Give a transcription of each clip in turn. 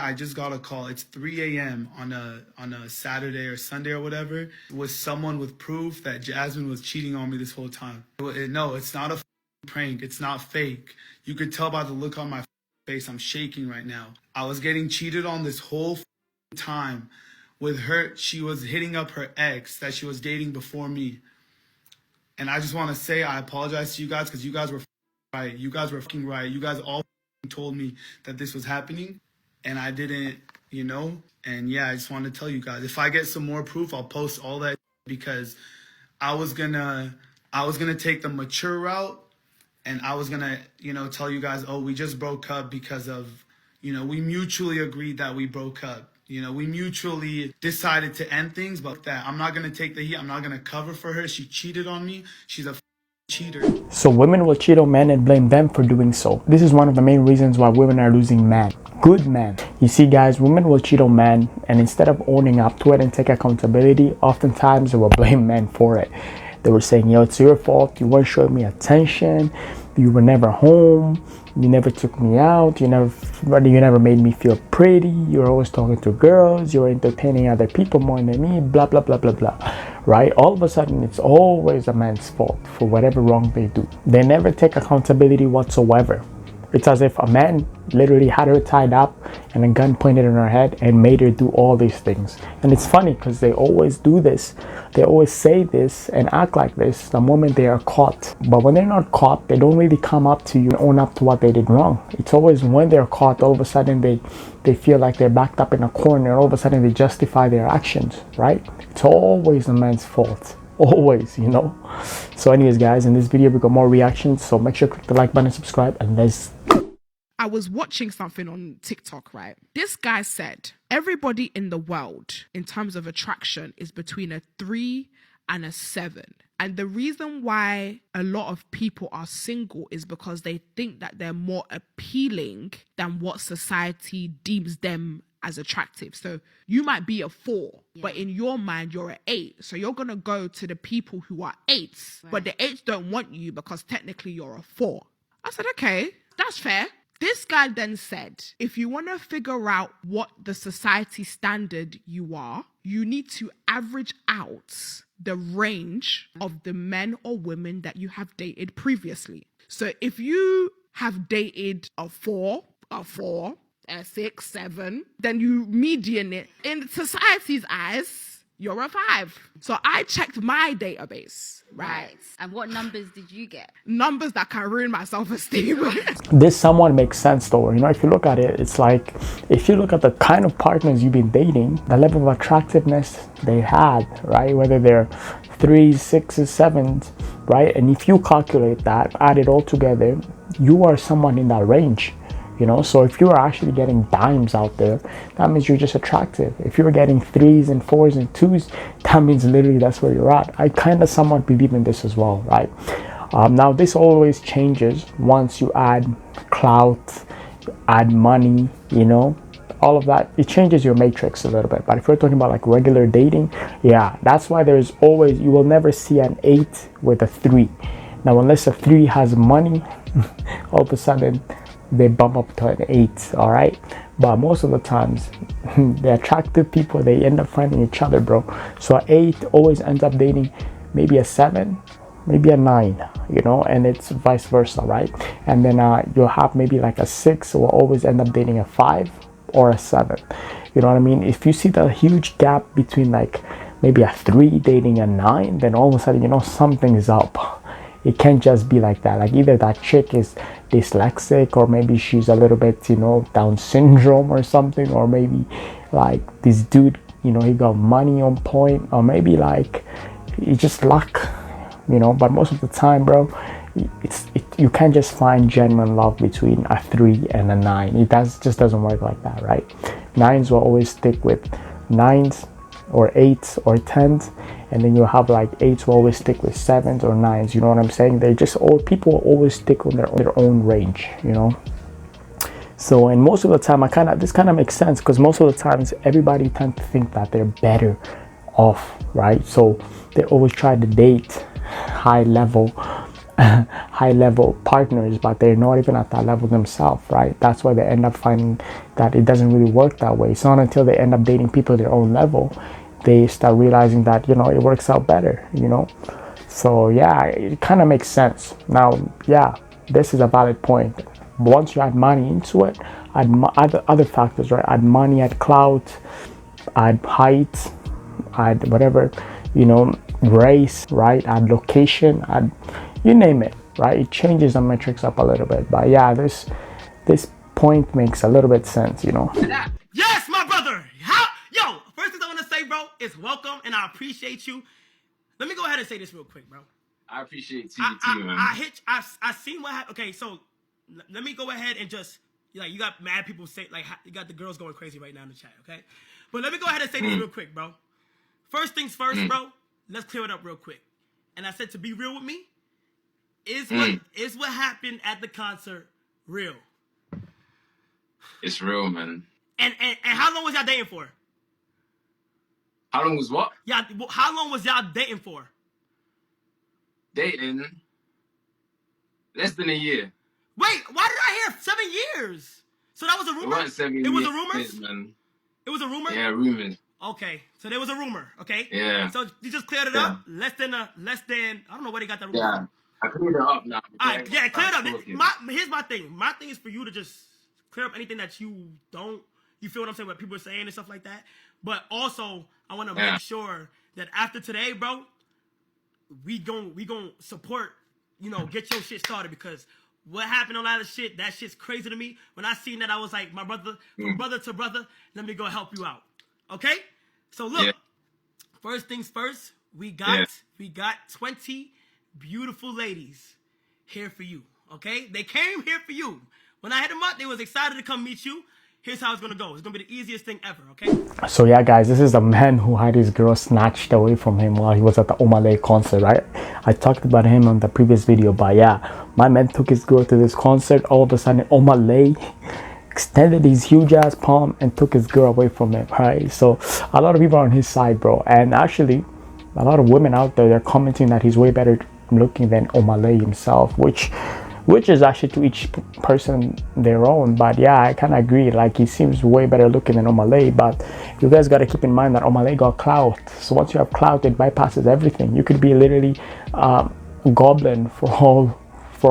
I just got a call. It's 3 a.m. on a Saturday or Sunday or whatever, with someone with proof that Jasmine was cheating on me this whole time. No, it's not a prank. It's not fake. You could tell by the look on my face. I'm shaking right now. I was getting cheated on this whole time with her. She was hitting up her ex that she was dating before me. And I just want to say I apologize to you guys, because you guys were right. You guys were fucking right. You guys all told me that this was happening, and I didn't, And yeah, I just wanted to tell you guys, if I get some more proof, I'll post all that, because I was gonna take the mature route, and I was gonna, tell you guys, oh, we just broke up because of, we mutually agreed that we broke up. We mutually decided to end things, but that I'm not gonna take the heat. I'm not gonna cover for her. She cheated on me. She's a cheater. So women will cheat on men and blame them for doing so. This is one of the main reasons why women are losing men. Good men. You see, guys, women will cheat on men, and instead of owning up to it and take accountability, oftentimes they will blame men for it. They were saying, yo, it's your fault. You weren't showing me attention. You were never home. You never took me out. You never made me feel pretty. You're always talking to girls. You're entertaining other people more than me. Blah, blah, blah, blah, blah. Right? All of a sudden, it's always a man's fault for whatever wrong they do. They never take accountability whatsoever. It's as if a man literally had her tied up and a gun pointed in her head and made her do all these things. And it's funny because they always do this. They always say this and act like this the moment they are caught. But when they're not caught, they don't really come up to you and own up to what they did wrong. It's always when they're caught, all of a sudden they feel like they're backed up in a corner. All of a sudden they justify their actions, right? It's always the man's fault. Always, So anyways, guys, in this video we got more reactions, so make sure to click the like button, subscribe, and let's go. I was watching something on TikTok, right? This guy said everybody in the world in terms of attraction is between a 3 and a 7. And the reason why a lot of people are single is because they think that they're more appealing than what society deems them as attractive. So you might be a 4, but in your mind you're an 8. So you're gonna go to the people who are 8s, right, but the 8s don't want you because technically you're a 4. I said, okay, that's fair. This guy then said, if you want to figure out what the society standard you are, you need to average out the range of the men or women that you have dated previously. So if you have dated a 4, a 6, 7, then you median it. In society's eyes, you're a 5. So I checked my database, right? And what numbers did you get? Numbers that can ruin my self-esteem. This somewhat makes sense though. If you look at it, it's like, if you look at the kind of partners you've been dating, the level of attractiveness they had, right? Whether they're 3s, 6s, 7s, right? And if you calculate that, add it all together, you are someone in that range. So if you are actually getting dimes out there, that means you're just attractive. If you're getting 3s and 4s and 2s, that means literally that's where you're at. I kind of somewhat believe in this as well, right? Now this always changes once you add clout, add money, all of that. It changes your matrix a little bit. But if we're talking about like regular dating, yeah, that's why there's always, you will never see an 8 with a 3. Now unless a 3 has money, all of a sudden they bump up to an 8, all right? But most of the times the attractive people, they end up finding each other, bro. So an 8 always ends up dating maybe a 7, maybe a 9, and it's vice versa, right? And then you'll have maybe like a 6 will always end up dating a 5 or a 7. You know what I mean? If you see the huge gap between like maybe a 3 dating a 9, then all of a sudden something is up. It can't just be like that. Like either that chick is dyslexic, or maybe she's a little bit, Down syndrome or something, or maybe like this dude, he got money on point, or maybe like it's just luck, But most of the time, bro, you can't just find genuine love between a 3 and a 9. It just doesn't work like that, right? 9s will always stick with 9s or 8s or 10s, and then you'll have like 8s will always stick with 7s or 9s. You know what I'm saying? They just people will always stick on their own range, So, and most of the time, this kind of makes sense, because most of the times everybody tends to think that they're better off, right? So they always try to date high level high level partners, but they're not even at that level themselves, right? That's why they end up finding that it doesn't really work that way. It's not until they end up dating people at their own level they start realizing that, you know, it works out better, you know. So yeah, it kind of makes sense. Now, yeah, this is a valid point. Once you add money into it, add other factors, right? Add money, add clout, add height, add whatever, you know, race, right? Add location, add, you name it, right? It changes the metrics up a little bit. But yeah, this point makes a little bit sense, you know. Yes, my brother. Yo, first thing I want to say, bro, is welcome, and I appreciate you. Let me go ahead and say this real quick, bro. I appreciate you too, man. I seen what happened. Okay, so let me go ahead and just, like, you got mad people say, like, you got the girls going crazy right now in the chat, okay? But let me go ahead and say this real quick, bro. First things first, bro. Let's clear it up real quick. And I said, to be real with me, is what happened at the concert real? It's real, man. And how long was y'all dating for? How long was what? Yeah, how long was y'all dating for? Dating? Less than a year. Wait, why did I hear 7 years? So that was a It rumor? wasn't 7 years. It was a rumor? Man. It was a rumor? Yeah, rumors. Okay, so there was a rumor, okay? Yeah. So you just cleared it up? Less than, I don't know where they got that rumor Yeah. from. I cleared it up now. Alright, yeah, clear it up. Talking. Here's my thing. My thing is for you to just clear up anything that you feel what I'm saying, what people are saying and stuff like that. But also, I want to make sure that after today, bro, we gon' support, you know, get your shit started, because what happened on that shit, that shit's crazy to me. When I seen that, I was like, my brother, from brother to brother, let me go help you out. Okay? So look, first things first, we got 20 beautiful ladies here for you. Okay? They came here for you. When I hit them up, they was excited to come meet you. Here's how it's gonna go. It's gonna be the easiest thing ever, okay? So yeah, guys, this is the man who had his girl snatched away from him while he was at the Omalay concert, right? I talked about him on the previous video, but yeah, my man took his girl to this concert. All of a sudden, Omalay extended his huge ass palm and took his girl away from him, right? So a lot of people are on his side, bro. And actually, a lot of women out there, they're commenting that he's way better looking than Omalay himself, which is actually to each person their own. But yeah, I kind of agree. Like, he seems way better looking than Omalay. But you guys got to keep in mind that Omalay got clout. So once you have clout, it bypasses everything. You could be literally goblin for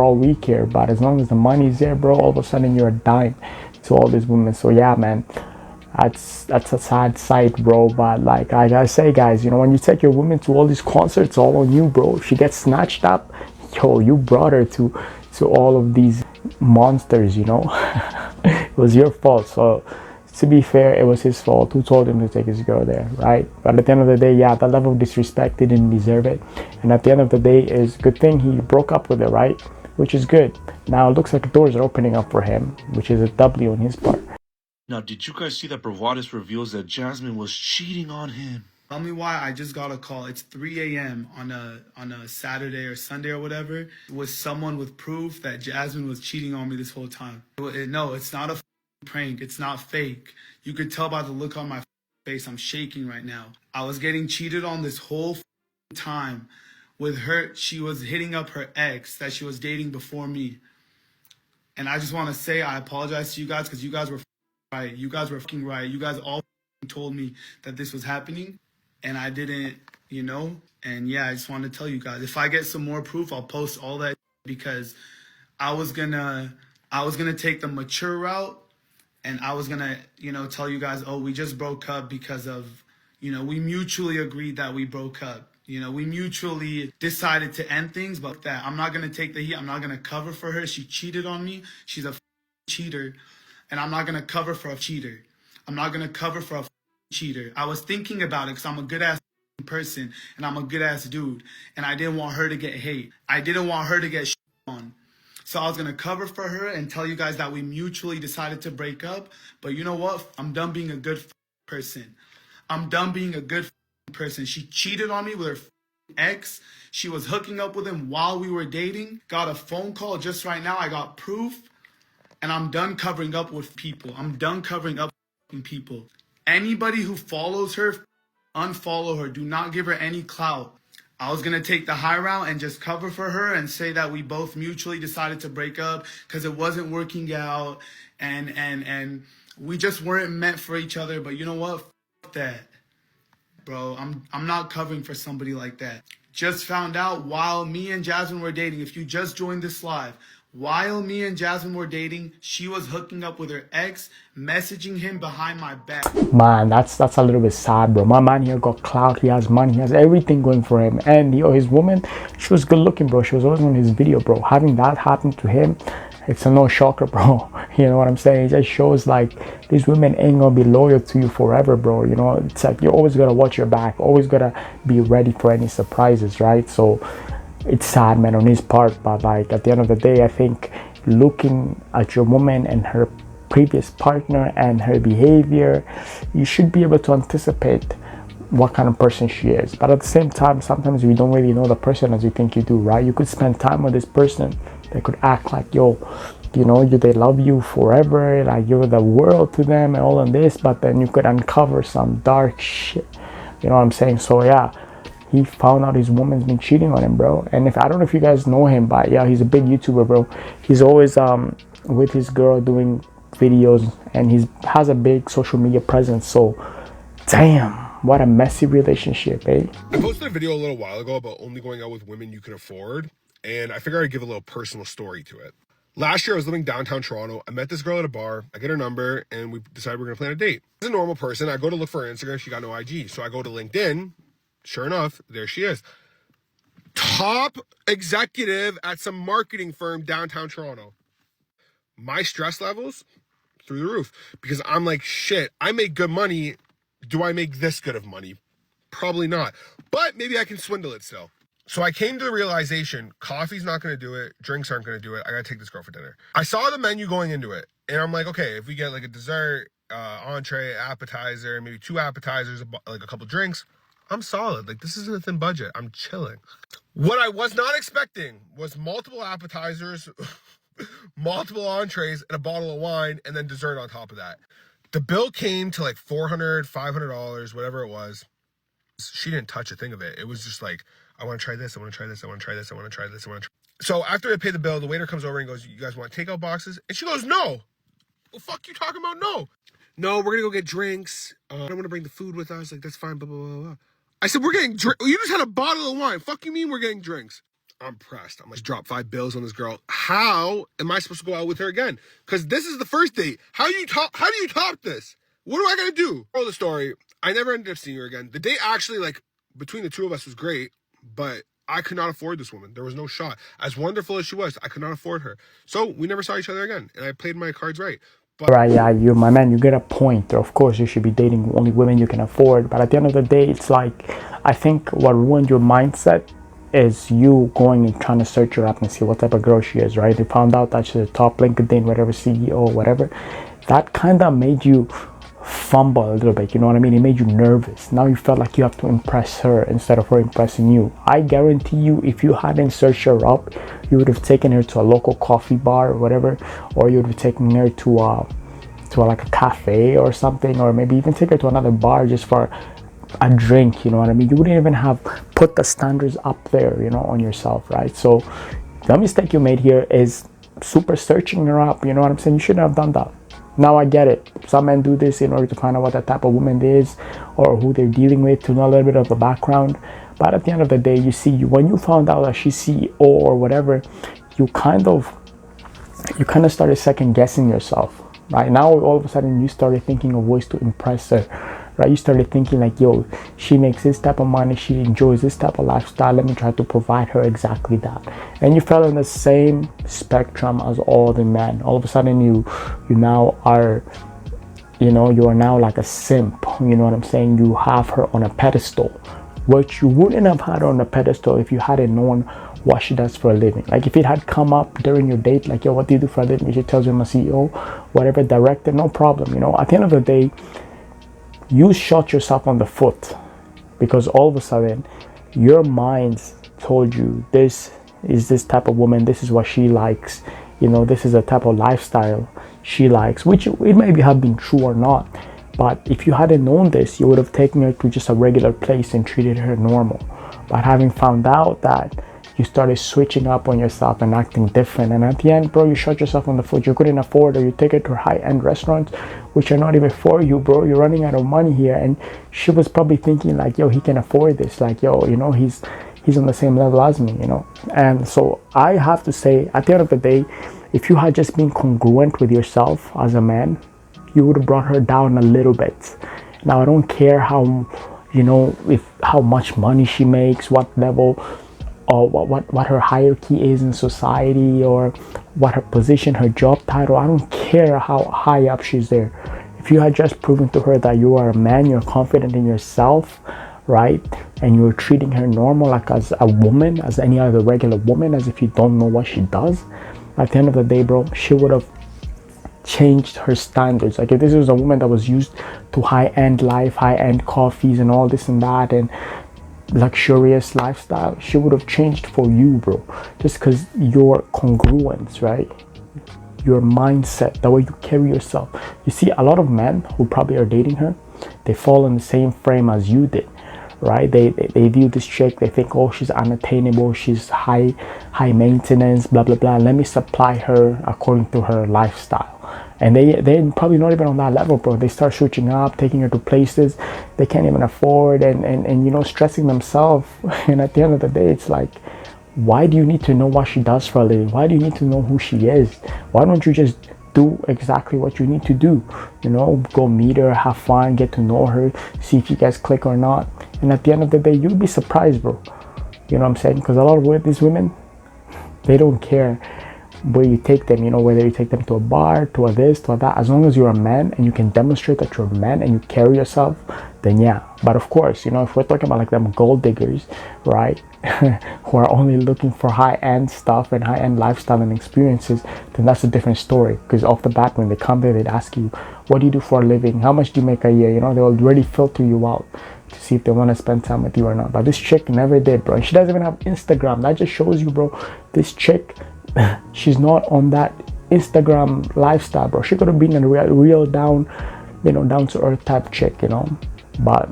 all we care. But as long as the money's there, bro, all of a sudden you're a dime to all these women. So yeah, man, that's a sad sight, bro. But like I gotta say, guys, you know, when you take your woman to all these concerts, all on you, bro. If she gets snatched up, yo, you brought her to all of these monsters, you know. It was your fault. So to be fair, it was his fault. Who told him to take his girl there, right? But at the end of the day, yeah, that level of disrespect, he didn't deserve it. And at the end of the day, is good thing he broke up with her, right? Which is good. Now it looks like doors are opening up for him, which is a W on his part. Now, did you guys see that Bravardis reveals that Jasmine was cheating on him? Tell me why. I just got a call. It's 3 a.m. on a Saturday or Sunday or whatever, with someone with proof that Jasmine was cheating on me this whole time. No, it's not a prank. It's not fake. You could tell by the look on my face. I'm shaking right now. I was getting cheated on this whole time with her. She was hitting up her ex that she was dating before me. And I just want to say I apologize to you guys, because you guys were right. You guys were fucking right. You guys all told me that this was happening. And I didn't, you know, and yeah, I just wanted to tell you guys, if I get some more proof, I'll post all that, because I was gonna take the mature route, and I was gonna, you know, tell you guys, oh, we just broke up because of, you know, we mutually agreed that we broke up. You know, we mutually decided to end things, but that I'm not gonna take the heat. I'm not gonna cover for her. She cheated on me. She's a cheater, and I'm not gonna cover for a cheater. I'm not gonna cover for a cheater. I was thinking about it because I'm a good ass person and I'm a good ass dude, and I didn't want her to get hate. I didn't want her to get shit on. So I was gonna cover for her and tell you guys that we mutually decided to break up. But you know what? I'm done being a good person. I'm done being a good person. She cheated on me with her ex. She was hooking up with him while we were dating. Got a phone call just right now. I got proof, and I'm done covering up with people. I'm done covering up with people. Anybody who follows her, unfollow her. Do not give her any clout. I was gonna take the high route and just cover for her and say that we both mutually decided to break up because it wasn't working out, and we just weren't meant for each other. But you know what? F that, bro. I'm not covering for somebody like that. Just found out while me and Jasmine were dating. If you just joined this live, while me and Jasmine were dating, she was hooking up with her ex, messaging him behind my back. Man, that's a little bit sad, bro. My man here got clout, he has money, he has everything going for him. And his woman, she was good looking, bro. She was always on his video, bro. Having that happen to him, it's a no shocker, bro. You know what I'm saying? It just shows like these women ain't gonna be loyal to you forever, bro. You know, it's like you always gotta watch your back, always gotta be ready for any surprises, right? So it's sad, man, on his part, but like at the end of the day, I think looking at your woman and her previous partner and her behavior, you should be able to anticipate what kind of person she is. But at the same time, sometimes you don't really know the person as you think you do, right? You could spend time with this person, they could act like, yo, you know, they love you forever, like you're the world to them and all of this, but then you could uncover some dark shit, you know what I'm saying? So yeah, he found out his woman's been cheating on him, bro. And if I don't know if you guys know him, but yeah, he's a big YouTuber, bro. He's always with his girl doing videos, and he has a big social media presence. So damn, what a messy relationship, eh? I posted a video a little while ago about only going out with women you can afford, and I figured I'd give a little personal story to it. Last year, I was living downtown Toronto. I met this girl at a bar. I get her number, and we decided we're gonna plan a date. As a normal person, I go to look for her Instagram. She got no IG, so I go to LinkedIn. Sure enough, there she is. Top executive at some marketing firm downtown Toronto. My stress levels through the roof because I'm like, shit, I make good money. Do I make this good of money? Probably not, but maybe I can swindle it still. So I came to the realization, coffee's not going to do it. Drinks aren't going to do it. I got to take this girl for dinner. I saw the menu going into it, and I'm like, okay, if we get like a dessert, entree, appetizer, maybe 2 appetizers, like a couple drinks, I'm solid. Like, this isn't a thin budget. I'm chilling. What I was not expecting was multiple appetizers, multiple entrees, and a bottle of wine, and then dessert on top of that. The bill came to like $400, $500, whatever it was. She didn't touch a thing of it. It was just like, I want to try this, I want to try this, I want to try this, I want to try this, I want to try. So after I pay the bill, the waiter comes over and goes, you guys want takeout boxes? And she goes, no. Well, fuck you talking about no. No, we're going to go get drinks. I don't want to bring the food with us. Like, that's fine, blah, blah, blah, blah. I said, we're getting drinks. You just had a bottle of wine. Fuck you mean we're getting drinks? I'm pressed. I'm like, drop 5 bills on this girl. How am I supposed to go out with her again? Because this is the first date. How do you top this? What do I got to do? Moral of the story, I never ended up seeing her again. The date actually, like, between the two of us was great, but I could not afford this woman. There was no shot. As wonderful as she was, I could not afford her. So we never saw each other again, and I played my cards right. But right, yeah, you, my man, you get a point. Of course, you should be dating only women you can afford. But at the end of the day, it's like, I think what ruined your mindset is you going and trying to search her up and see what type of girl she is, right? You found out that she's a top LinkedIn, whatever, CEO, whatever. That kind of made you fumble a little bit, you know what I mean? It made you nervous. Now you felt like you have to impress her instead of her impressing you. I guarantee you, if you hadn't searched her up, you would have taken her to a local coffee bar or whatever, or you would have taken her to like a cafe or something, or maybe even take her to another bar just for a drink, you know what I mean? You wouldn't even have put the standards up there, you know, on yourself, right? So the mistake you made here is super searching her up, you know what I'm saying? You shouldn't have done that. Now I get it. Some men do this in order to find out what that type of woman is or who they're dealing with, to know a little bit of the background. But at the end of the day, you see, when you found out that she's CEO or whatever, you kind of started second guessing yourself, right? Now all of a sudden you started thinking of ways to impress her, right? You started thinking like, yo, she makes this type of money, she enjoys this type of lifestyle, let me try to provide her exactly that. And you fell in the same spectrum as all the men. All of a sudden you now are, you know, you are now like a simp, you know what I'm saying? You have her on a pedestal, which you wouldn't have had her on a pedestal if you hadn't known what she does for a living. Like if it had come up during your date, like, yo, what do you do for a living? She tells you I'm a CEO, whatever, director, no problem. You know, at the end of the day, you shot yourself on the foot, because all of a sudden your mind told you this is this type of woman, this is what she likes, you know, this is the type of lifestyle she likes, which it maybe have been true or not. But if you hadn't known this, you would have taken her to just a regular place and treated her normal. But having found out that you started switching up on yourself and acting different, and at the end, bro, you shot yourself on the foot. You couldn't afford, or you take it to high-end restaurants, which are not even for you, bro. You're running out of money here. And she was probably thinking like, yo, he can afford this. Like, yo, you know, he's on the same level as me, you know. And so I have to say, at the end of the day, if you had just been congruent with yourself as a man, you would have brought her down a little bit. Now, I don't care how, you know, if how much money she makes, what level, or what her hierarchy is in society, or what her position, her job title. I don't care how high up she's there. If you had just proven to her that you are a man, you're confident in yourself, right, and you're treating her normal, like as a woman, as any other regular woman, as if you don't know what she does, at the end of the day, bro, she would have changed her standards. Like if this was a woman that was used to high-end life, high-end coffees and all this and that, and luxurious lifestyle, she would have changed for you, bro. Just because your congruence, right, your mindset, the way you carry yourself. You see, a lot of men who probably are dating her, they fall in the same frame as you did, right? They view this chick, they think, oh, she's unattainable, she's high maintenance, blah blah blah, let me supply her according to her lifestyle. And they're probably not even on that level, bro. They start switching up, taking her to places they can't even afford, and you know, stressing themselves. And at the end of the day, it's like, why do you need to know what she does for a living? Why do you need to know who she is? Why don't you just do exactly what you need to do? You know, go meet her, have fun, get to know her, see if you guys click or not. And at the end of the day, you'll be surprised, bro. You know what I'm saying? Because a lot of these women, they don't care where you take them, you know, whether you take them to a bar, to a this, to a that. As long as you're a man and you can demonstrate that you're a man and you carry yourself, then yeah. But of course, you know, if we're talking about like them gold diggers, right, who are only looking for high-end stuff and high-end lifestyle and experiences, then that's a different story. Because off the bat, when they come there, they'd ask you, what do you do for a living? How much do you make a year? You know, they'll already filter you out to see if they want to spend time with you or not. But this chick never did, bro. And she doesn't even have Instagram. That just shows you, bro, this chick, she's not on that Instagram lifestyle, bro. She could have been a real down, you know, down to earth type chick, you know. But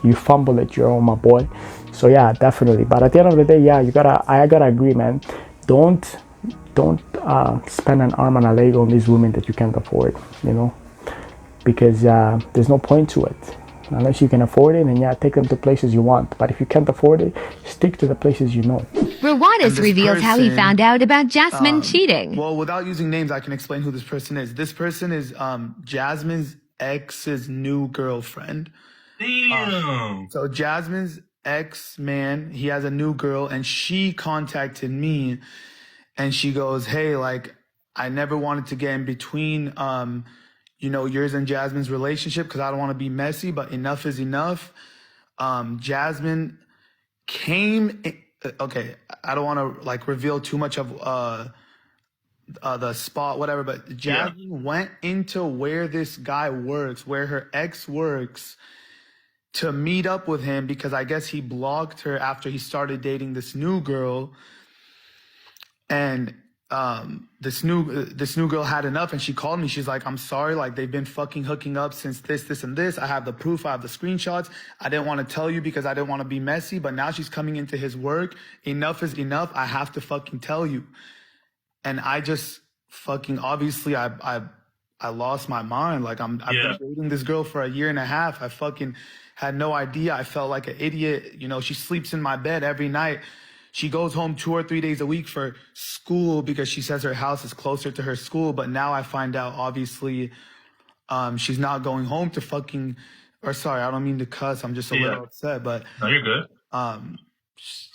you fumble it, you're on, my boy. So yeah, definitely. But at the end of the day, yeah, I gotta agree, man. Don't spend an arm and a leg on these women that you can't afford, you know, because there's no point to it. Unless you can afford it, and yeah, take them to places you want. But if you can't afford it, stick to the places you know. Rewatis reveals how he found out about Jasmine cheating. Well, without using names, I can explain who this person is. This person is Jasmine's ex's new girlfriend. Damn. So Jasmine's ex-man, he has a new girl, and she contacted me, and she goes, hey, like, I never wanted to get in between you know, yours and Jasmine's relationship because I don't want to be messy, but enough is enough. Jasmine came okay, I don't want to like reveal too much of the spot, whatever, but Jasmine went into where this guy works, where her ex works, to meet up with him because I guess he blocked her after he started dating this new girl. And this new girl had enough, and she called me. She's like, I'm sorry, like they've been fucking hooking up since this and this. I have the proof, I have the screenshots. I didn't want to tell you because I didn't want to be messy, but now she's coming into his work. Enough is enough. I have to fucking tell you. And I just fucking, obviously I lost my mind. Like I've been dating this girl for a year and a half. I fucking had no idea. I felt like an idiot. You know, she sleeps in my bed every night. She goes home 2 or 3 days a week for school because she says her house is closer to her school. But now I find out, obviously, she's not going home to fucking, or sorry, I don't mean to cuss. I'm just a little upset. But No, you're good.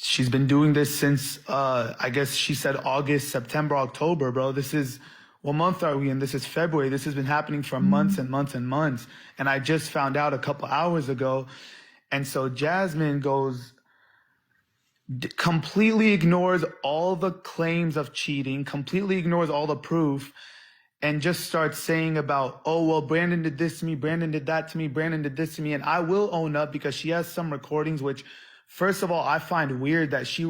she's been doing this since, I guess she said August, September, October, bro. This is, what month are we in? This is February. This has been happening for months and months and months. And I just found out a couple hours ago. And so Jasmine goes, completely ignores all the claims of cheating, completely ignores all the proof, and just starts saying about, oh, well, Brandon did this to me, Brandon did that to me, Brandon did this to me. And I will own up because she has some recordings, which, first of all, I find weird that she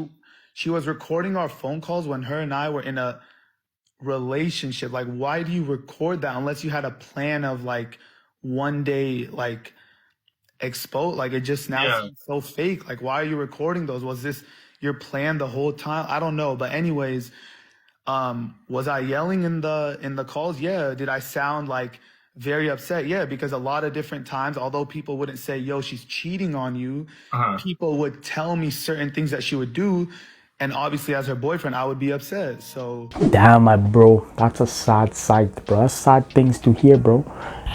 was recording our phone calls when her and I were in a relationship. Like, why do you record that unless you had a plan of like one day, like exposed. Like it just now seems so fake. Like why are you recording those? Was this your plan the whole time? I don't know. But anyways, was I yelling in the calls? Yeah. Did I sound like very upset? Yeah, because a lot of different times, although people wouldn't say, yo, she's cheating on you, people would tell me certain things that she would do. And obviously as her boyfriend, I would be upset. So Damn, my bro, that's a sad sight, bro. That's sad things to hear, bro.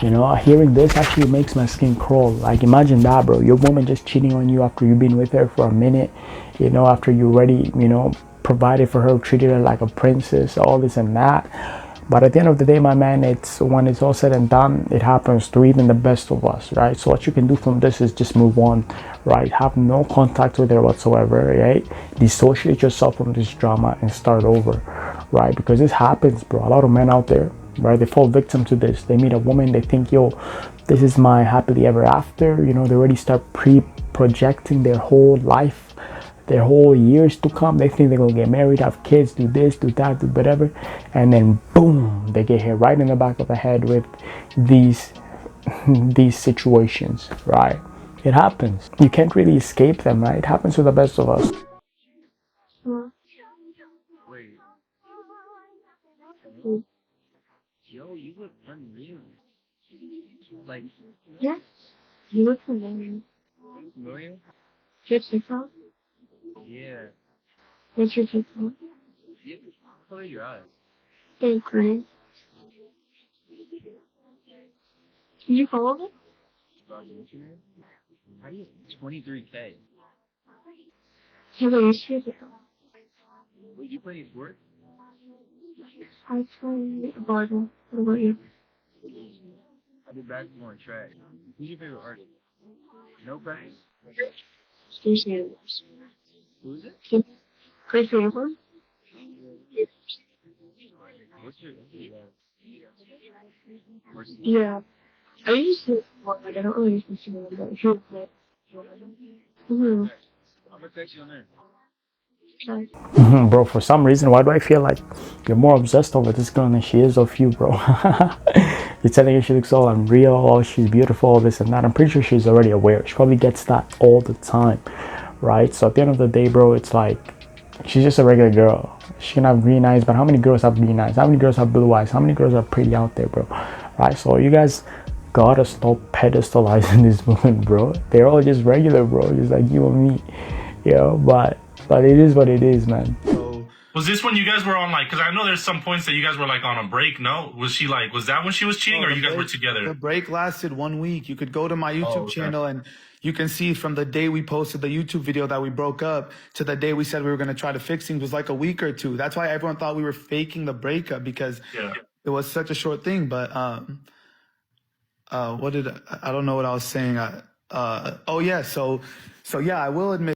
You know, hearing this actually makes my skin crawl. Like, imagine that, bro. Your woman just cheating on you after you've been with her for a minute. You know, after you already, you know, provided for her, treated her like a princess, all this and that. But at the end of the day, my man, it's when it's all said and done, it happens to even the best of us, right? So what you can do from this is just move on, right? Have no contact with her whatsoever, right? Dissociate yourself from this drama and start over, right? Because this happens, bro. A lot of men out there, right? They fall victim to this. They meet a woman, they think, yo, this is my happily ever after. You know, they already start projecting their whole life, their whole years to come. They think they're gonna get married, have kids, do this, do that, do whatever, and then boom, they get hit right in the back of the head with these situations, right? It happens. You can't really escape them, right? It happens to the best of us. Yes, you look familiar. Your TikTok? What's your TikTok? Thank you. Did you follow me? Have a nice video. I play volleyball. What about you? Steve Sanders. Chris Hansen? Yeah. I used to like I don't really use Instagram, but if you're like, mm-hmm. Sorry. Bro, for some reason, why do I feel like you're more obsessed over this girl than she is of you, bro? You're telling her she looks all unreal, oh, she's beautiful, all this and that. I'm pretty sure she's already aware. She probably gets that all the time, right? So at the end of the day, bro, it's like she's just a regular girl. She can have green eyes, but how many girls have green eyes? How many girls have blue eyes? How many girls are pretty out there, bro? Right? So you guys gotta stop pedestalizing this woman, bro. They're all just regular, bro, just like you and me, you know. But it is what it is, man. Was this when you guys were on, like, because I know there's some points that you guys were like on a break, no? Was she like, was that when she was cheating, or you guys were together? The break lasted 1 week. You could go to my YouTube channel and you can see from the day we posted the YouTube video that we broke up to the day we said we were going to try to fix things was like a week or two. That's why everyone thought we were faking the breakup, because it was such a short thing. But I don't know what I was saying. Oh yeah. So yeah, I will admit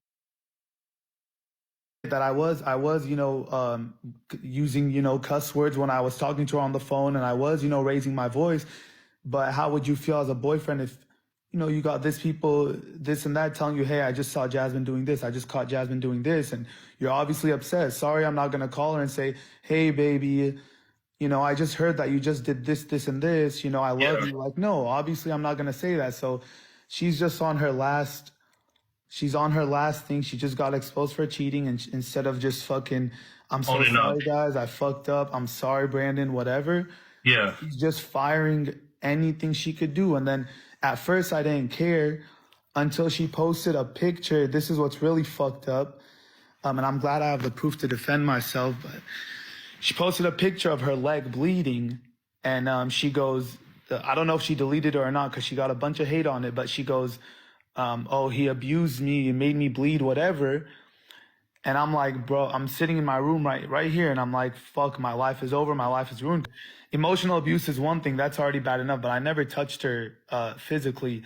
that I was, you know, using, you know, cuss words when I was talking to her on the phone, and I was, you know, raising my voice. But how would you feel as a boyfriend if, you know, you got this people, this and that telling you, hey, I just saw Jasmine doing this. I just caught Jasmine doing this. And you're obviously upset. Sorry, I'm not going to call her and say, hey, baby, you know, I just heard that you just did this, this, and this. You know, I love you. Like, no, obviously I'm not going to say that. So she's just on her last thing. She just got exposed for cheating, and instead of just fucking, I'm so sorry, guys, I fucked up, I'm sorry, Brandon, whatever. Yeah. She's just firing anything she could do. And then at first I didn't care until she posted a picture. This is what's really fucked up. And I'm glad I have the proof to defend myself. But she posted a picture of her leg bleeding, and she goes, I don't know if she deleted it or not because she got a bunch of hate on it, but she goes, oh, he abused me and made me bleed, whatever. And I'm like, bro, I'm sitting in my room right here, and I'm like, fuck, my life is over, my life is ruined. Emotional abuse is one thing, that's already bad enough, but I never touched her physically.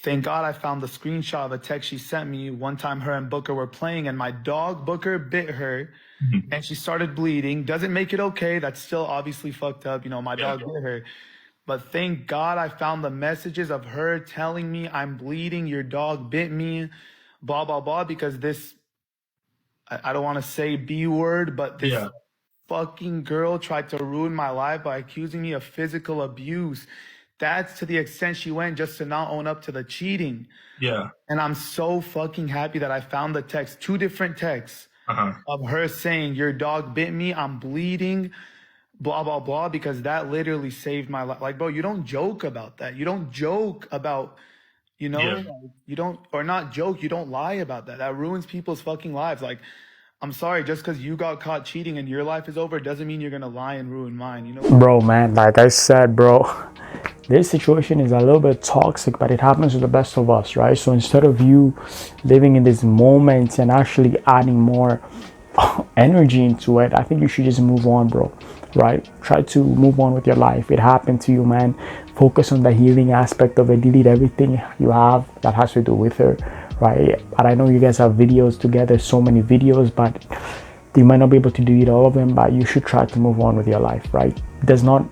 Thank God I found the screenshot of a text she sent me. One time her and Booker were playing, and my dog Booker bit her, and she started bleeding. Doesn't make it okay. That's still obviously fucked up. You know, my dog bit her. But thank God I found the messages of her telling me, I'm bleeding, your dog bit me, blah, blah, blah, because this, I don't want to say B word, but this fucking girl tried to ruin my life by accusing me of physical abuse. That's to the extent she went, just to not own up to the cheating. Yeah. And I'm so fucking happy that I found the text, 2 different texts of her saying, your dog bit me, I'm bleeding, blah, blah, blah, because that literally saved my life. Like, bro, you don't joke about that. You don't joke about, you know, Yeah. like, you don't, or not joke, you don't lie about that. That ruins people's fucking lives. Like, I'm sorry, just because you got caught cheating and your life is over doesn't mean you're gonna lie and ruin mine, you know? Bro, man, like I said, bro, this situation is a little bit toxic, but it happens to the best of us, right? So instead of you living in this moment and actually adding more energy into it, I think you should just move on, bro, right? Try to move on with your life. It happened to you, man. Focus on the healing aspect of it. Delete everything you have that has to do with her, right? But I know you guys have videos together, so many videos, but you might not be able to delete all of them, but you should try to move on with your life, right? It does not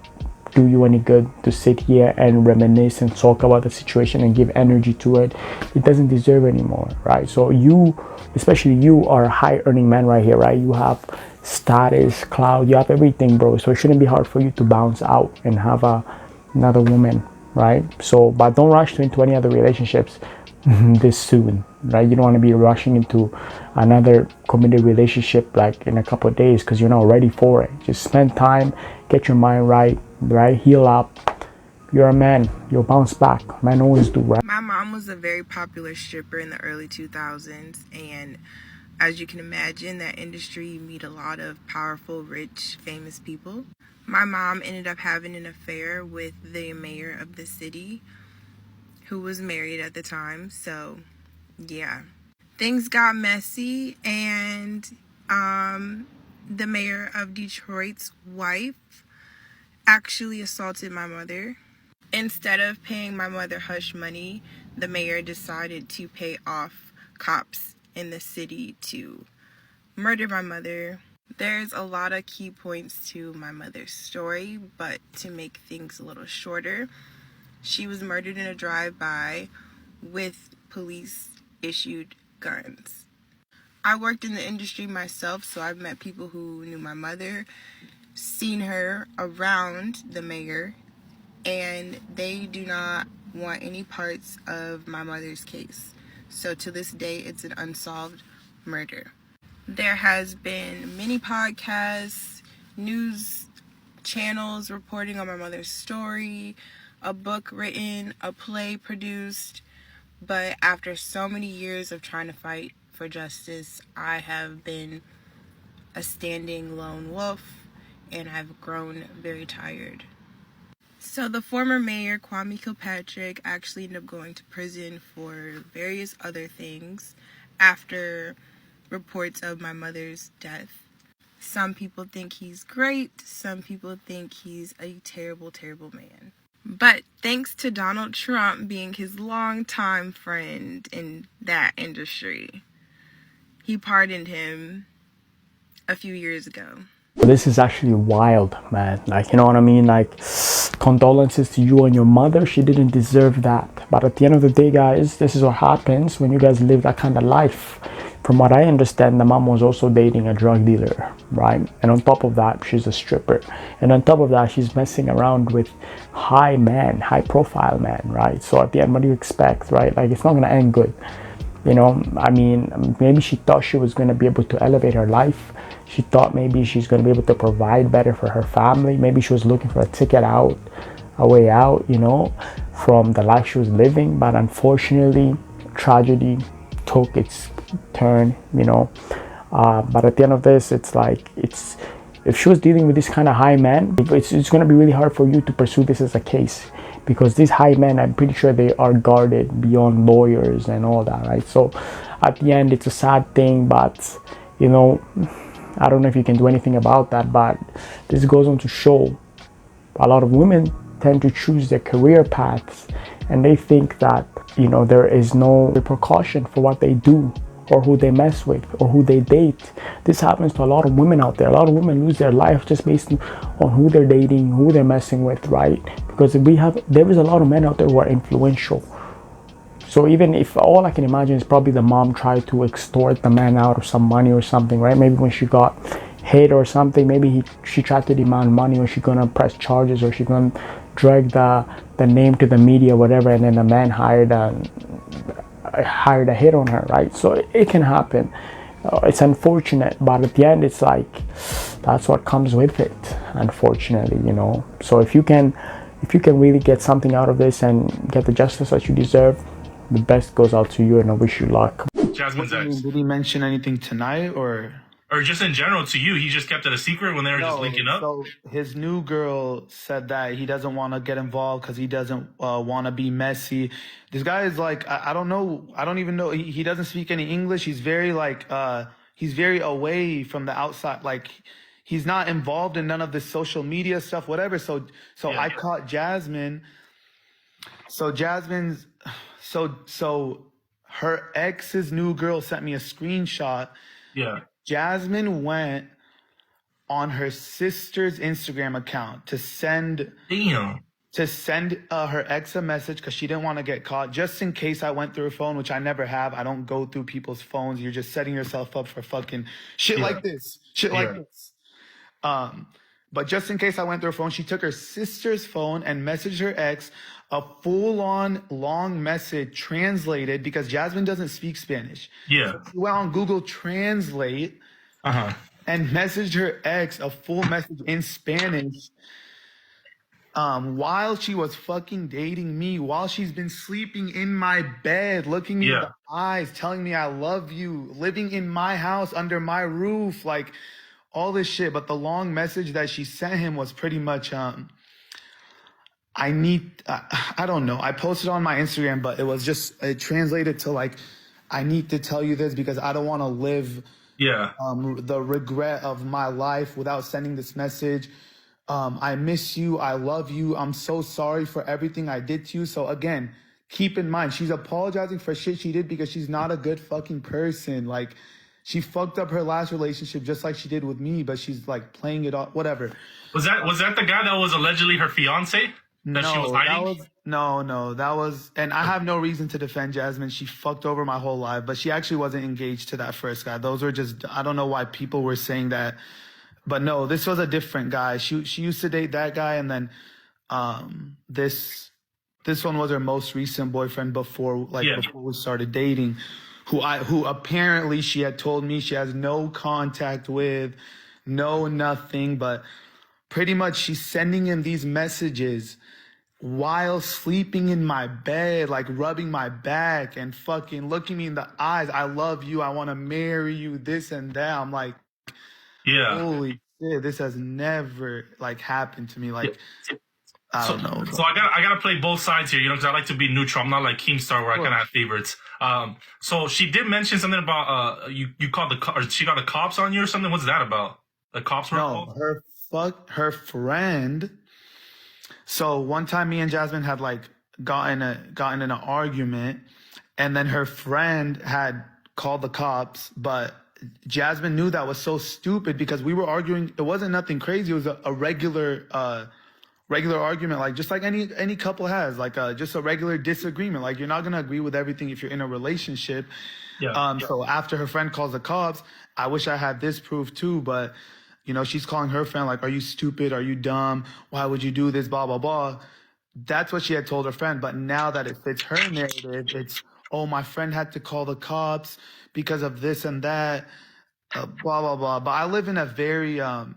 do you any good to sit here and reminisce and talk about the situation and give energy to it. It doesn't deserve anymore, right? So you, especially you, are a high earning man right here, right? You have status, clout, you have everything, bro. So it shouldn't be hard for you to bounce out and have another woman, right? So, but don't rush into any other relationships this soon, right? You don't want to be rushing into another committed relationship like in a couple of days because you're not ready for it. Just spend time, get your mind right, heal up. You're a man, you'll bounce back. Men always do, right? My mom was a very popular stripper in the early 2000s, and as you can imagine, that industry, you meet a lot of powerful, rich, famous people. My mom ended up having an affair with the mayor of the city, who was married at the time. So yeah, things got messy, and the mayor of Detroit's wife actually assaulted my mother. Instead of paying my mother hush money, the mayor decided to pay off cops in the city to murder my mother. There's a lot of key points to my mother's story, but to make things a little shorter, she was murdered in a drive-by with police-issued guns. I worked in the industry myself, so I've met people who knew my mother, seen her around the mayor, and they do not want any parts of my mother's case. So to this day, it's an unsolved murder. There has been many podcasts, news channels reporting on my mother's story, a book written, a play produced, but after so many years of trying to fight for justice, I have been a standing lone wolf, and I've grown very tired. So the former mayor, Kwame Kilpatrick, actually ended up going to prison for various other things after reports of my mother's death. Some people think he's great. Some people think he's a terrible, terrible man. But thanks to Donald Trump being his longtime friend in that industry, he pardoned him a few years ago. This is actually wild, man. Like, you know what I mean? Like, condolences to you and your mother. She didn't deserve that. But at the end of the day, guys, this is what happens when you guys live that kind of life. From what I understand, the mom was also dating a drug dealer, right? And on top of that, she's a stripper. And on top of that, she's messing around with high profile man, right? So at the end, what do you expect, right? Like, it's not going to end good. You know, I mean, maybe she thought she was going to be able to elevate her life. She thought maybe she's going to be able to provide better for her family. Maybe she was looking for a ticket out, a way out, you know, from the life she was living. But unfortunately, tragedy took its turn, you know. But at the end of this, it's like, if she was dealing with this kind of high man, it's going to be really hard for you to pursue this as a case. Because these high men, I'm pretty sure they are guarded beyond lawyers and all that, right? So at the end, it's a sad thing, but, you know, I don't know if you can do anything about that, but this goes on to show a lot of women tend to choose their career paths, and they think that, you know, there is no repercussion for what they do or who they mess with or who they date. This happens to a lot of women out there. A lot of women lose their life just based on who they're dating, who they're messing with, right? Because there is a lot of men out there who are influential. So even if, all I can imagine is probably the mom tried to extort the man out of some money or something, right? Maybe when she got hit or something, maybe she tried to demand money, or she gonna press charges, or she gonna drag the name to the media, whatever, and then the man hired a hit on her, right? So it can happen. It's unfortunate, but at the end, it's like that's what comes with it, unfortunately, you know. So if you can really get something out of this and get the justice that you deserve, the best goes out to you, and I wish you luck. Jasmine's ex. Did he mention anything tonight or just in general to you? He just kept it a secret when they were just linking up. So his new girl said that he doesn't want to get involved because he doesn't want to be messy. This guy is like, I don't know. I don't even know. He doesn't speak any English. He's very like, he's very away from the outside. Like he's not involved in none of this social media stuff, whatever. So I caught Jasmine. So Jasmine's, so her ex's new girl sent me a screenshot. Yeah. Jasmine went on her sister's Instagram account to send her ex a message because she didn't want to get caught, just in case I went through her phone, which I never have. I don't go through people's phones. You're just setting yourself up for fucking shit like this. But just in case I went through her phone, she took her sister's phone and messaged her ex a full-on long message translated because Jasmine doesn't speak Spanish. Yeah. So she went on Google Translate and messaged her ex a full message in Spanish while she was fucking dating me, while she's been sleeping in my bed, looking me in the eyes, telling me I love you, living in my house under my roof, like all this shit. But the long message that she sent him was pretty much I don't know. I posted on my Instagram, but it was just, it translated to like, I need to tell you this because I don't want to live the regret of my life without sending this message. I miss you. I love you. I'm so sorry for everything I did to you. So again, keep in mind, she's apologizing for shit she did because she's not a good fucking person. Like she fucked up her last relationship just like she did with me, but she's like playing it off, whatever. Was that the guy that was allegedly her fiance? That she was hiding? That was, and I have no reason to defend Jasmine. She fucked over my whole life, but she actually wasn't engaged to that first guy. Those were just, I don't know why people were saying that, but no, this was a different guy. She used to date that guy, and then this one was her most recent boyfriend before we started dating, who apparently she had told me she has no contact with, nothing, but pretty much she's sending him these messages while sleeping in my bed, like rubbing my back and fucking looking me in the eyes. I love you. I want to marry you, this and that. I'm like, holy shit, this has never like happened to me. Like, I don't know. So I gotta play both sides here, you know, because I like to be neutral. I'm not like Keemstar where I kind of have favorites. So she did mention something about you called or she got the cops on you or something. What's that about? The cops were called? Her friend. So one time me and Jasmine had like gotten in an argument, and then her friend had called the cops, but Jasmine knew that was so stupid because we were arguing. It wasn't nothing crazy. It was a regular argument, like just like any couple has, like just a regular disagreement. Like you're not gonna agree with everything if you're in a relationship. So after her friend calls the cops, I wish I had this proof too, but you know, she's calling her friend like, are you stupid? Are you dumb? Why would you do this? Blah, blah, blah. That's what she had told her friend. But now that it fits her narrative, it's, oh, my friend had to call the cops because of this and that, blah, blah, blah. But I live in a very, I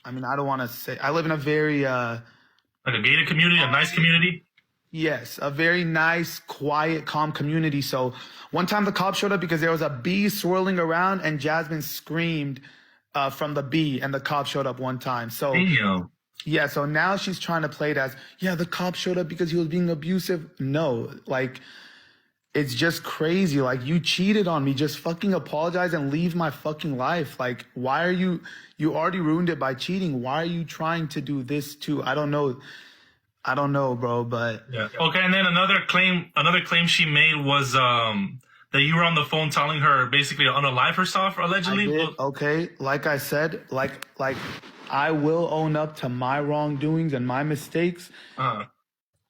don't want to say, I live in a very... like a gated community, a nice community? Yes, a very nice, quiet, calm community. So one time the cops showed up because there was a bee swirling around and Jasmine screamed from the bee, and the cop showed up one time. So so now she's trying to play it as, the cop showed up because he was being abusive. No, like it's just crazy. Like you cheated on me, just fucking apologize and leave my fucking life. Like why are you already ruined it by cheating. Why are you trying to do this too? I don't know, bro, but okay. And then another claim she made was that you were on the phone telling her basically to unalive herself, allegedly? I did. Okay, like I said, like I will own up to my wrongdoings and my mistakes.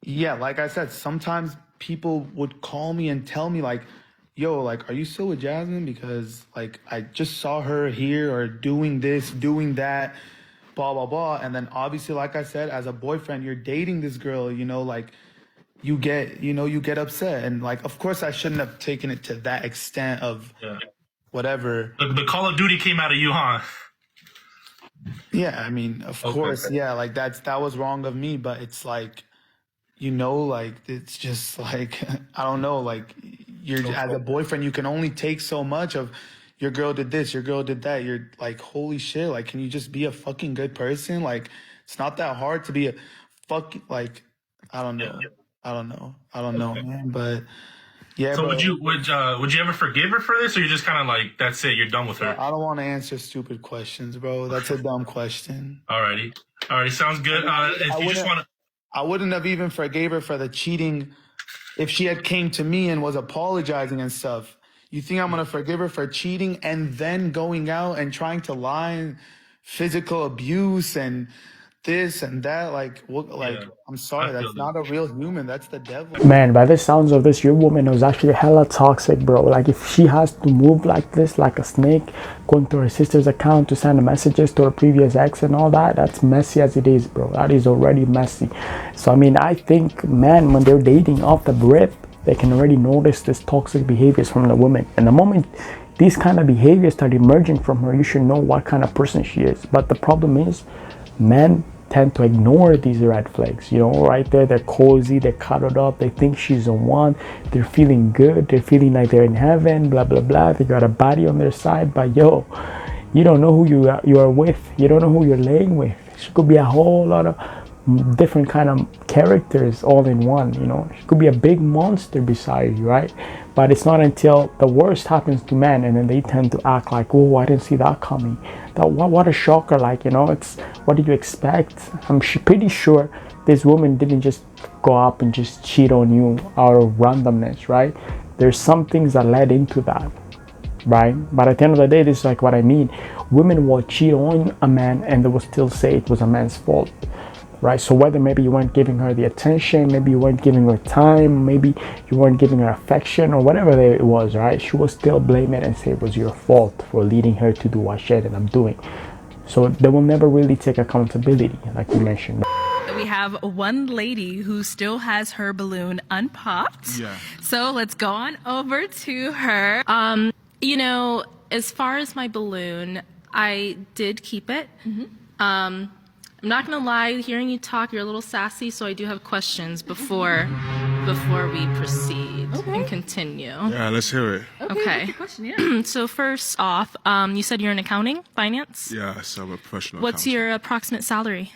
Yeah, like I said, sometimes people would call me and tell me like, yo, like, are you still with Jasmine? Because like I just saw her here or doing this, doing that. blah, blah, blah. And then obviously, like I said, as a boyfriend, you're dating this girl, you know, like you get upset. And like, of course, I shouldn't have taken it to that extent of whatever. The Call of Duty came out of you, huh? Yeah, I mean, of course, yeah, like that was wrong of me, but it's like, you know, like it's just like I don't know, like you're as a boyfriend, you can only take so much of your girl did this, your girl did that. You're like, holy shit, like can you just be a fucking good person? Like it's not that hard to be a fucking like I don't know. I don't know, man. But yeah, So bro, would you ever forgive her for this, or you're just kind of like, that's it, you're done with her? I don't want to answer stupid questions, bro. That's a dumb question. Alrighty, sounds good. If you just want to. I wouldn't have even forgave her for the cheating if she had came to me and was apologizing and stuff. You think I'm going to forgive her for cheating and then going out and trying to lie and physical abuse and this and that? Like, what, like I'm sorry, that's not a real human. That's the devil. Man, by the sounds of this, your woman was actually hella toxic, bro. Like, if she has to move like this, like a snake, going to her sister's account to send messages to her previous ex and all that, that's messy as it is, bro. That is already messy. So, I mean, I think, man, when they're dating off the rip, they can already notice this toxic behaviors from the woman. And the moment these kind of behaviors start emerging from her, you should know what kind of person she is. But the problem is, men tend to ignore these red flags. You know, right there, they're cozy, they're cuddled up, they think she's the one, they're feeling good, they're feeling like they're in heaven, blah blah blah. They got a body on their side, but yo, you don't know who you are with, you don't know who you're laying with. She could be a whole lot of different kind of characters all in one. You know, she could be a big monster beside you, right? But it's not until the worst happens to men and then they tend to act like, oh, I didn't see that coming. That what a shocker. Like, you know, it's what did you expect? I'm pretty sure this woman didn't just go up and just cheat on you out of randomness, right? There's some things that led into that, right? But at the end of the day, this is like what I mean. Women will cheat on a man and they will still say it was a man's fault, right? So whether maybe you weren't giving her the attention, maybe you weren't giving her time, maybe you weren't giving her affection or whatever it was, right? She will still blame it and say it was your fault for leading her to do what she ended up doing. So they will never really take accountability, like you mentioned. We have one lady who still has her balloon unpopped. Yeah. So let's go on over to her. You know, as far as my balloon, I did keep it. I'm not gonna lie, hearing you talk, you're a little sassy, so I do have questions before we proceed and continue. Yeah, let's hear it. Okay. Question, yeah. So first off, you said you're in accounting, finance? Yeah, so I'm a professional What's accountant. your approximate salary?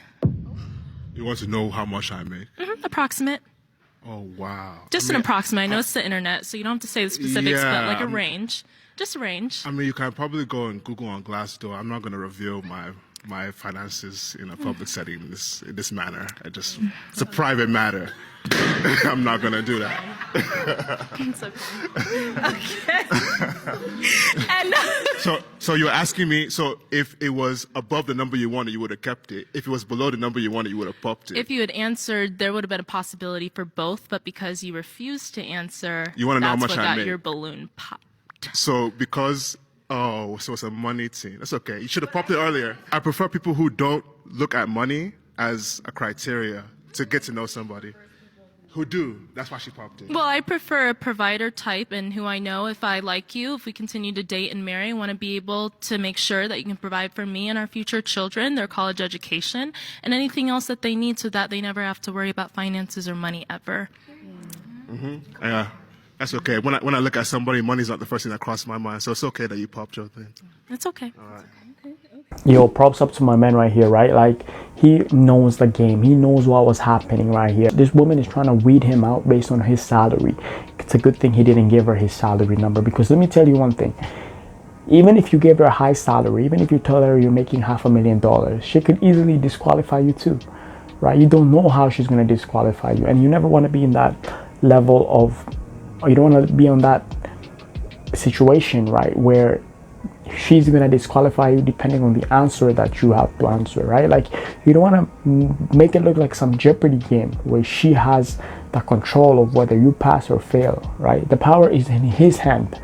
You want to know how much I make? Approximate. Oh, wow. Just an approximate. I know it's the internet, so you don't have to say the specifics, but like a range. Just a range. I mean, you can probably go and Google on Glassdoor. I'm not going to reveal my finances in a public setting in this manner. It's a private matter. I'm not gonna do that. It's okay. And So you're asking me, so if it was above the number you wanted, you would have kept it. If it was below the number you wanted, you would have popped it. If you had answered, there would have been a possibility for both, but because you refused to answer, You wanna know how that's much what I got made. your balloon popped. So because, so it's a money thing. That's okay. You should have popped it earlier. I prefer people who don't look at money as a criteria to get to know somebody. Who do. That's why she popped it. Well, I prefer a provider type, and who I know, if I like you, if we continue to date and marry, I want to be able to make sure that you can provide for me and our future children, their college education, and anything else that they need so that they never have to worry about finances or money ever. Yeah, that's okay. When I look at somebody, money's not the first thing that crosses my mind, so it's okay that you popped your thing. It's okay. All right. Yo, props up to my man right here, right? Like, he knows the game. He knows what was happening right here. This woman is trying to weed him out based on his salary. It's a good thing he didn't give her his salary number, because let me tell you one thing. Even if you gave her a high salary, even if you tell her you're making $500,000, she could easily disqualify you too, right? You don't know how she's going to disqualify you, and you never want to be in that level of, or you don't want to be on that situation, right, where she's gonna disqualify you depending on the answer that you have to answer, right? Like, you don't want to make it look like some Jeopardy game where she has the control of whether you pass or fail, right? The power is in his hand.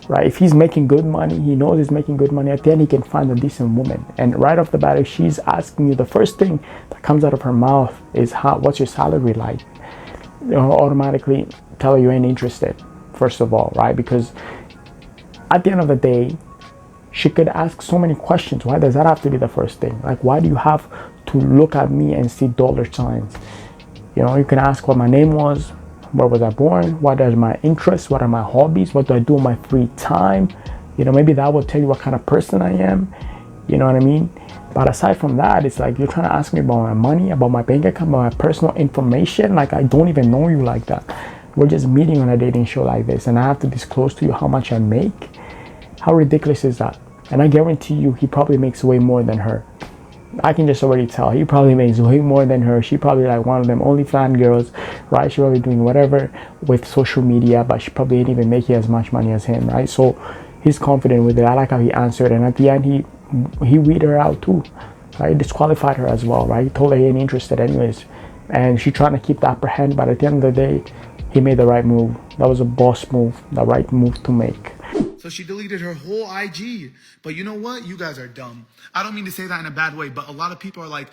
right? If he's making good money, he knows he's making good money, at the end he can find a decent woman. And right off the bat, if she's asking you, the first thing that comes out of her mouth is, what's your salary like? You'll automatically tell her you ain't interested, first of all, right? Because at the end of the day, she could ask so many questions. Why does that have to be the first thing? Like, why do you have to look at me and see dollar signs? You know, you can ask what my name was, where was I born, what are my interests, what are my hobbies, what do I do in my free time. You know, maybe that will tell you what kind of person I am. You know what I mean? But aside from that, it's like you're trying to ask me about my money, about my bank account, about my personal information. Like, I don't even know you like that. We're just meeting on a dating show like this, and I have to disclose to you how much I make. How ridiculous is that? And I guarantee you, he probably makes way more than her. I can just already tell. He probably makes way more than her. She probably like one of them OnlyFans girls, right? She probably doing whatever with social media, but she probably ain't even making as much money as him, right? So he's confident with it. I like how he answered, and at the end, he weed her out too, right? Disqualified her as well, right? He told her he ain't interested anyways, and she trying to keep the upper hand. But at the end of the day, he made the right move. That was a boss move, the right move to make. So she deleted her whole IG. But you know what? You guys are dumb. I don't mean to say that in a bad way, but a lot of people are like,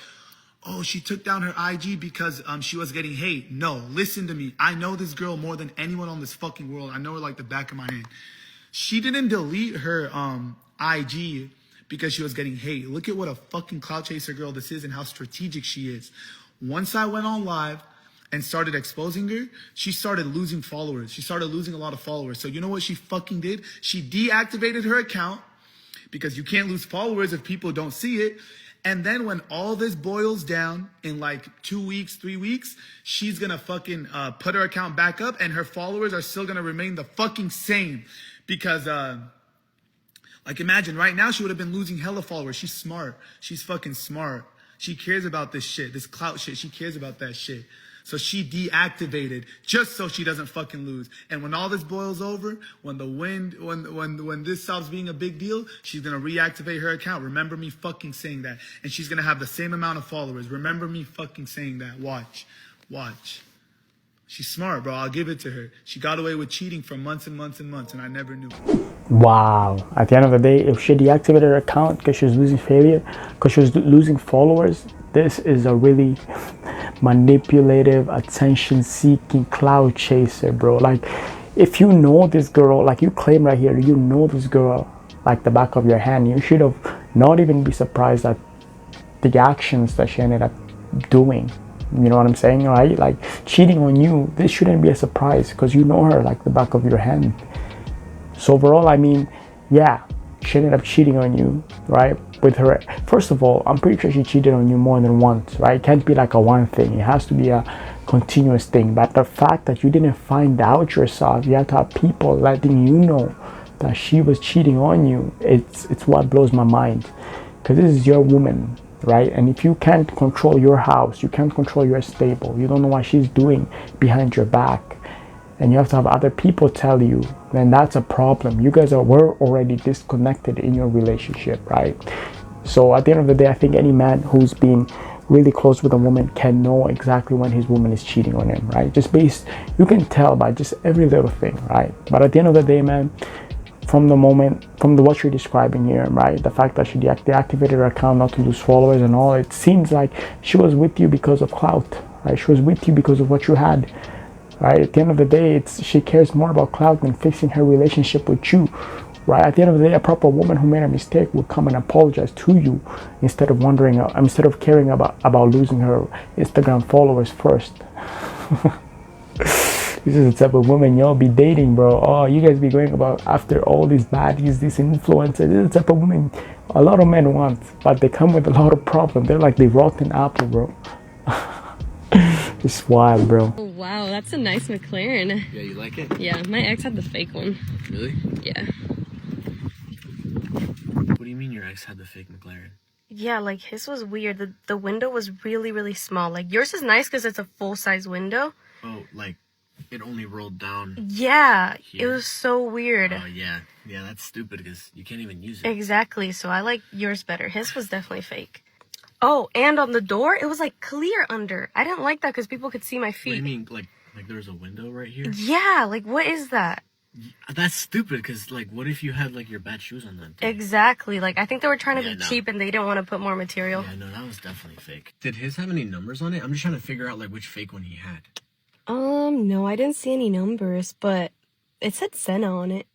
oh, she took down her IG because she was getting hate. No, listen to me. I know this girl more than anyone on this fucking world. I know her like the back of my hand. She didn't delete her IG because she was getting hate. Look at what a fucking clout chaser girl this is and how strategic she is. Once I went on live and started exposing her, she started losing followers. She started losing a lot of followers. So you know what she fucking did? She deactivated her account because you can't lose followers if people don't see it. And then when all this boils down in like 2 weeks, 3 weeks, she's gonna fucking put her account back up and her followers are still gonna remain the fucking same. Because like imagine right now she would have been losing hella followers. She's smart. She's fucking smart. She cares about this shit, this clout shit. She cares about that shit. So she deactivated just so she doesn't fucking lose. And when all this boils over, when the wind, when this stops being a big deal, she's gonna reactivate her account. Remember me fucking saying that. And she's gonna have the same amount of followers. Remember me fucking saying that. Watch. She's smart, bro. I'll give it to her. She got away with cheating for months and months and months, and I never knew. Wow. At the end of the day, if she deactivated her account because she was losing failure, because she was losing followers, this is a really manipulative, attention-seeking cloud chaser, bro. Like, if you know this girl, like you claim right here, you know this girl like the back of your hand, you should have not even be surprised at the actions that she ended up doing. You know what I'm saying, right? Like, cheating on you, this shouldn't be a surprise because you know her like the back of your hand. So overall, I mean, yeah, she ended up cheating on you, right? With her, first of all, I'm pretty sure she cheated on you more than once, right? It can't be like a one thing. It has to be a continuous thing. But the fact that you didn't find out yourself, you have to have people letting you know that she was cheating on you. It's what blows my mind, because this is your woman, right? And if you can't control your house, you can't control your stable, you don't know what she's doing behind your back, and you have to have other people tell you, then that's a problem. You guys were already disconnected in your relationship, right? So at the end of the day, I think any man who's been really close with a woman can know exactly when his woman is cheating on him, right? You can tell by just every little thing, right? But at the end of the day, man, from what you're describing here, right? The fact that she deactivated her account not to lose followers and all, it seems like she was with you because of clout, right? She was with you because of what you had, right? At the end of the day, she cares more about clout than fixing her relationship with you, right? At the end of the day, a proper woman who made a mistake would come and apologize to you instead of caring about losing her Instagram followers first. This is the type of woman y'all be dating, bro. Oh, you guys be going about after all these baddies, these influencers. This is the type of woman a lot of men want, but they come with a lot of problems. They're like the rotten apple, bro. It's wild, bro. Oh, wow, that's a nice McLaren. Yeah, you like it? Yeah, my ex had the fake one. Really? Yeah. What do you mean your ex had the fake McLaren? Yeah, like his was weird. The window was really, really small. Like yours is nice because it's a full-size window. Oh, like it only rolled down. Yeah, here. it was so weird. Oh, yeah. Yeah, that's stupid because you can't even use it. Exactly, so I like yours better. His was definitely fake. Oh, and on the door, it was like clear under. I didn't like that because people could see my feet. What do you mean, like there was a window right here? Yeah, like what is that? That's stupid, because, like, what if you had, like, your bad shoes on that day? Exactly. Like, I think they were trying to be cheap and they didn't want to put more material. Yeah, no, that was definitely fake. Did his have any numbers on it? I'm just trying to figure out, like, which fake one he had. No, I didn't see any numbers, but it said Senna on it.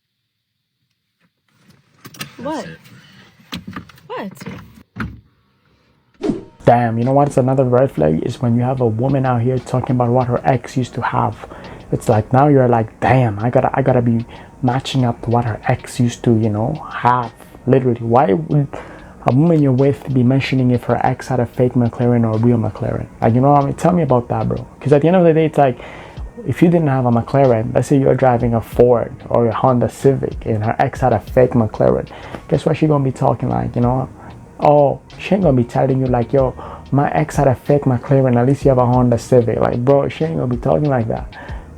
What? What? Damn, you know what's another red flag is when you have a woman out here talking about what her ex used to have. It's like now you're like, damn, I gotta be matching up to what her ex used to, you know, have. Literally, why would a woman you're with be mentioning if her ex had a fake McLaren or a real McLaren? Like, you know what I mean? Tell me about that, bro. Because at the end of the day, it's like, if you didn't have a McLaren, let's say you're driving a Ford or a Honda Civic and her ex had a fake McLaren, guess what she gonna be talking like, you know? Oh, she ain't gonna be telling you like, yo, my ex had a fake McLaren, at least you have a Honda Civic. Like, bro, she ain't gonna be talking like that.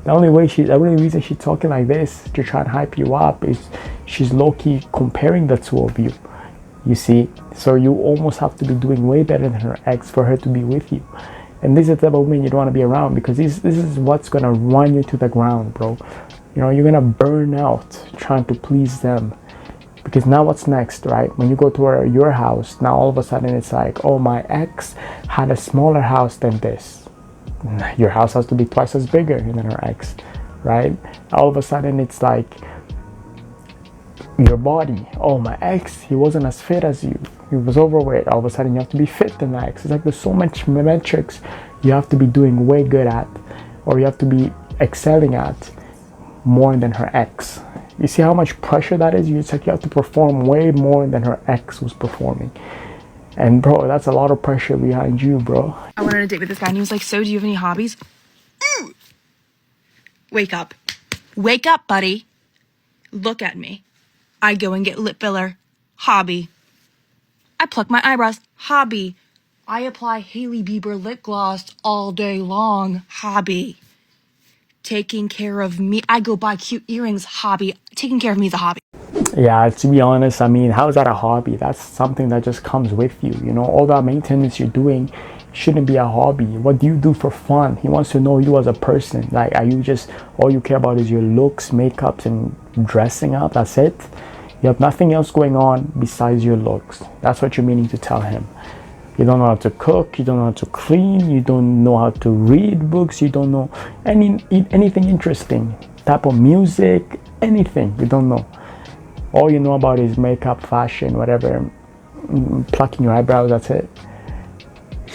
The only reason she's talking like this to try and hype you up is she's low-key comparing the two of you. You see? So you almost have to be doing way better than her ex for her to be with you. And this is the type of woman you don't want to be around, because this is what's gonna run you to the ground, bro. You know, you're gonna burn out trying to please them. Because now what's next, right? When you go to your house, now all of a sudden it's like, oh, my ex had a smaller house than this. Your house has to be twice as bigger than her ex, right? All of a sudden it's like your body. Oh, my ex, he wasn't as fit as you. He was overweight. All of a sudden you have to be fit than the ex. It's like there's so much metrics you have to be doing way good at, or you have to be excelling at more than her ex. You see how much pressure that is? It's like you have to perform way more than her ex was performing. And bro, that's a lot of pressure behind you, bro. I went on a date with this guy and he was like, so do you have any hobbies? Wake up. Wake up, buddy. Look at me. I go and get lip filler. Hobby. I pluck my eyebrows. Hobby. I apply Hailey Bieber lip gloss all day long. Hobby. Taking care of me. I go buy cute earrings. Hobby. Taking care of me is a hobby. Yeah, to be honest, I mean, how is that a hobby? That's something that just comes with you. You know, all that maintenance you're doing shouldn't be a hobby. What do you do for fun? He wants to know you as a person. Like, are you just, all you care about is your looks, makeups, and dressing up? That's it? You have nothing else going on besides your looks. That's what you're meaning to tell him. You don't know how to cook, you don't know how to clean, you don't know how to read books, you don't know anything interesting, type of music, anything, you don't know. All you know about is makeup, fashion, whatever, plucking your eyebrows, that's it.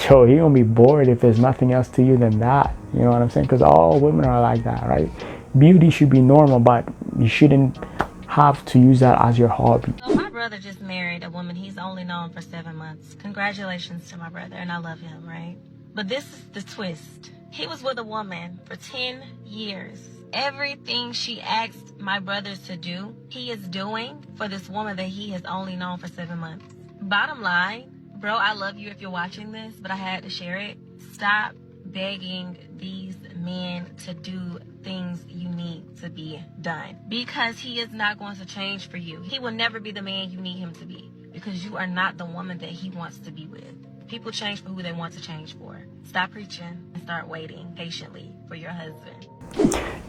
Yo, he gonna be bored if there's nothing else to you than that. You know what I'm saying? Because all women are like that, right? Beauty should be normal, but you shouldn't have to use that as your hobby. So my brother just married a woman he's only known for 7 months. Congratulations to my brother, and I love him, right? But this is the twist. He was with a woman for 10 years. Everything she asked my brothers to do, he is doing for this woman that he has only known for 7 months. Bottom line, bro, I love you if you're watching this, but I had to share it. Stop begging these men to do things you need to be done, because he is not going to change for you. He will never be the man you need him to be, because you are not the woman that he wants to be with. People change for who they want to change for. Stop preaching and start waiting patiently for your husband.